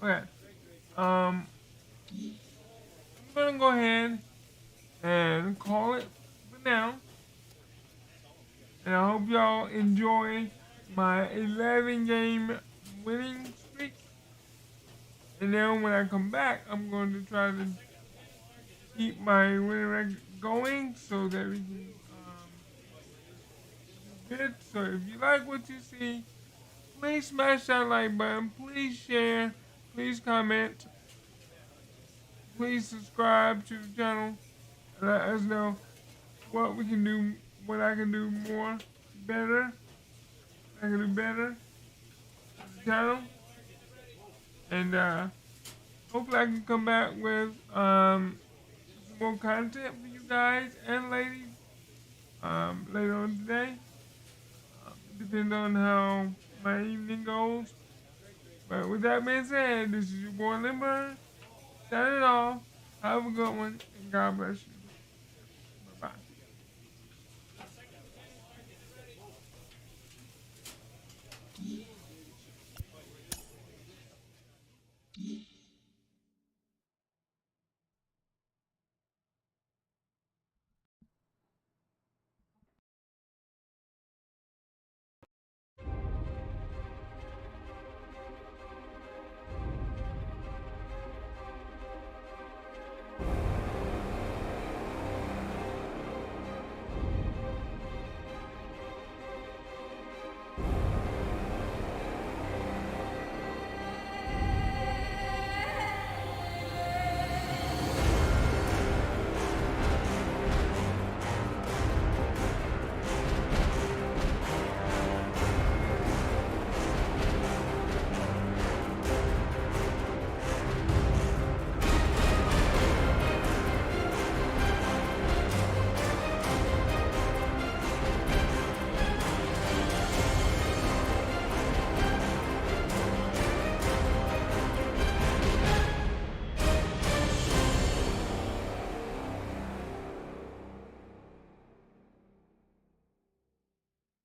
Speaker 1: Okay. I'm gonna go ahead and call it for now. And I hope y'all enjoy my 11-game winning streak. And then when I come back, I'm going to try to keep my winning record going so that we can good. So if you like what you see, please smash that like button. Please share. Please comment. Please subscribe to the channel. And let us know what we can do, what I can do more, better. I can do better on the channel. And hopefully I can come back with more content for you guys and ladies later on today. Depending on how my evening goes. But with that being said, this is your boy Limber. Signing off. Have a good one, and God bless you.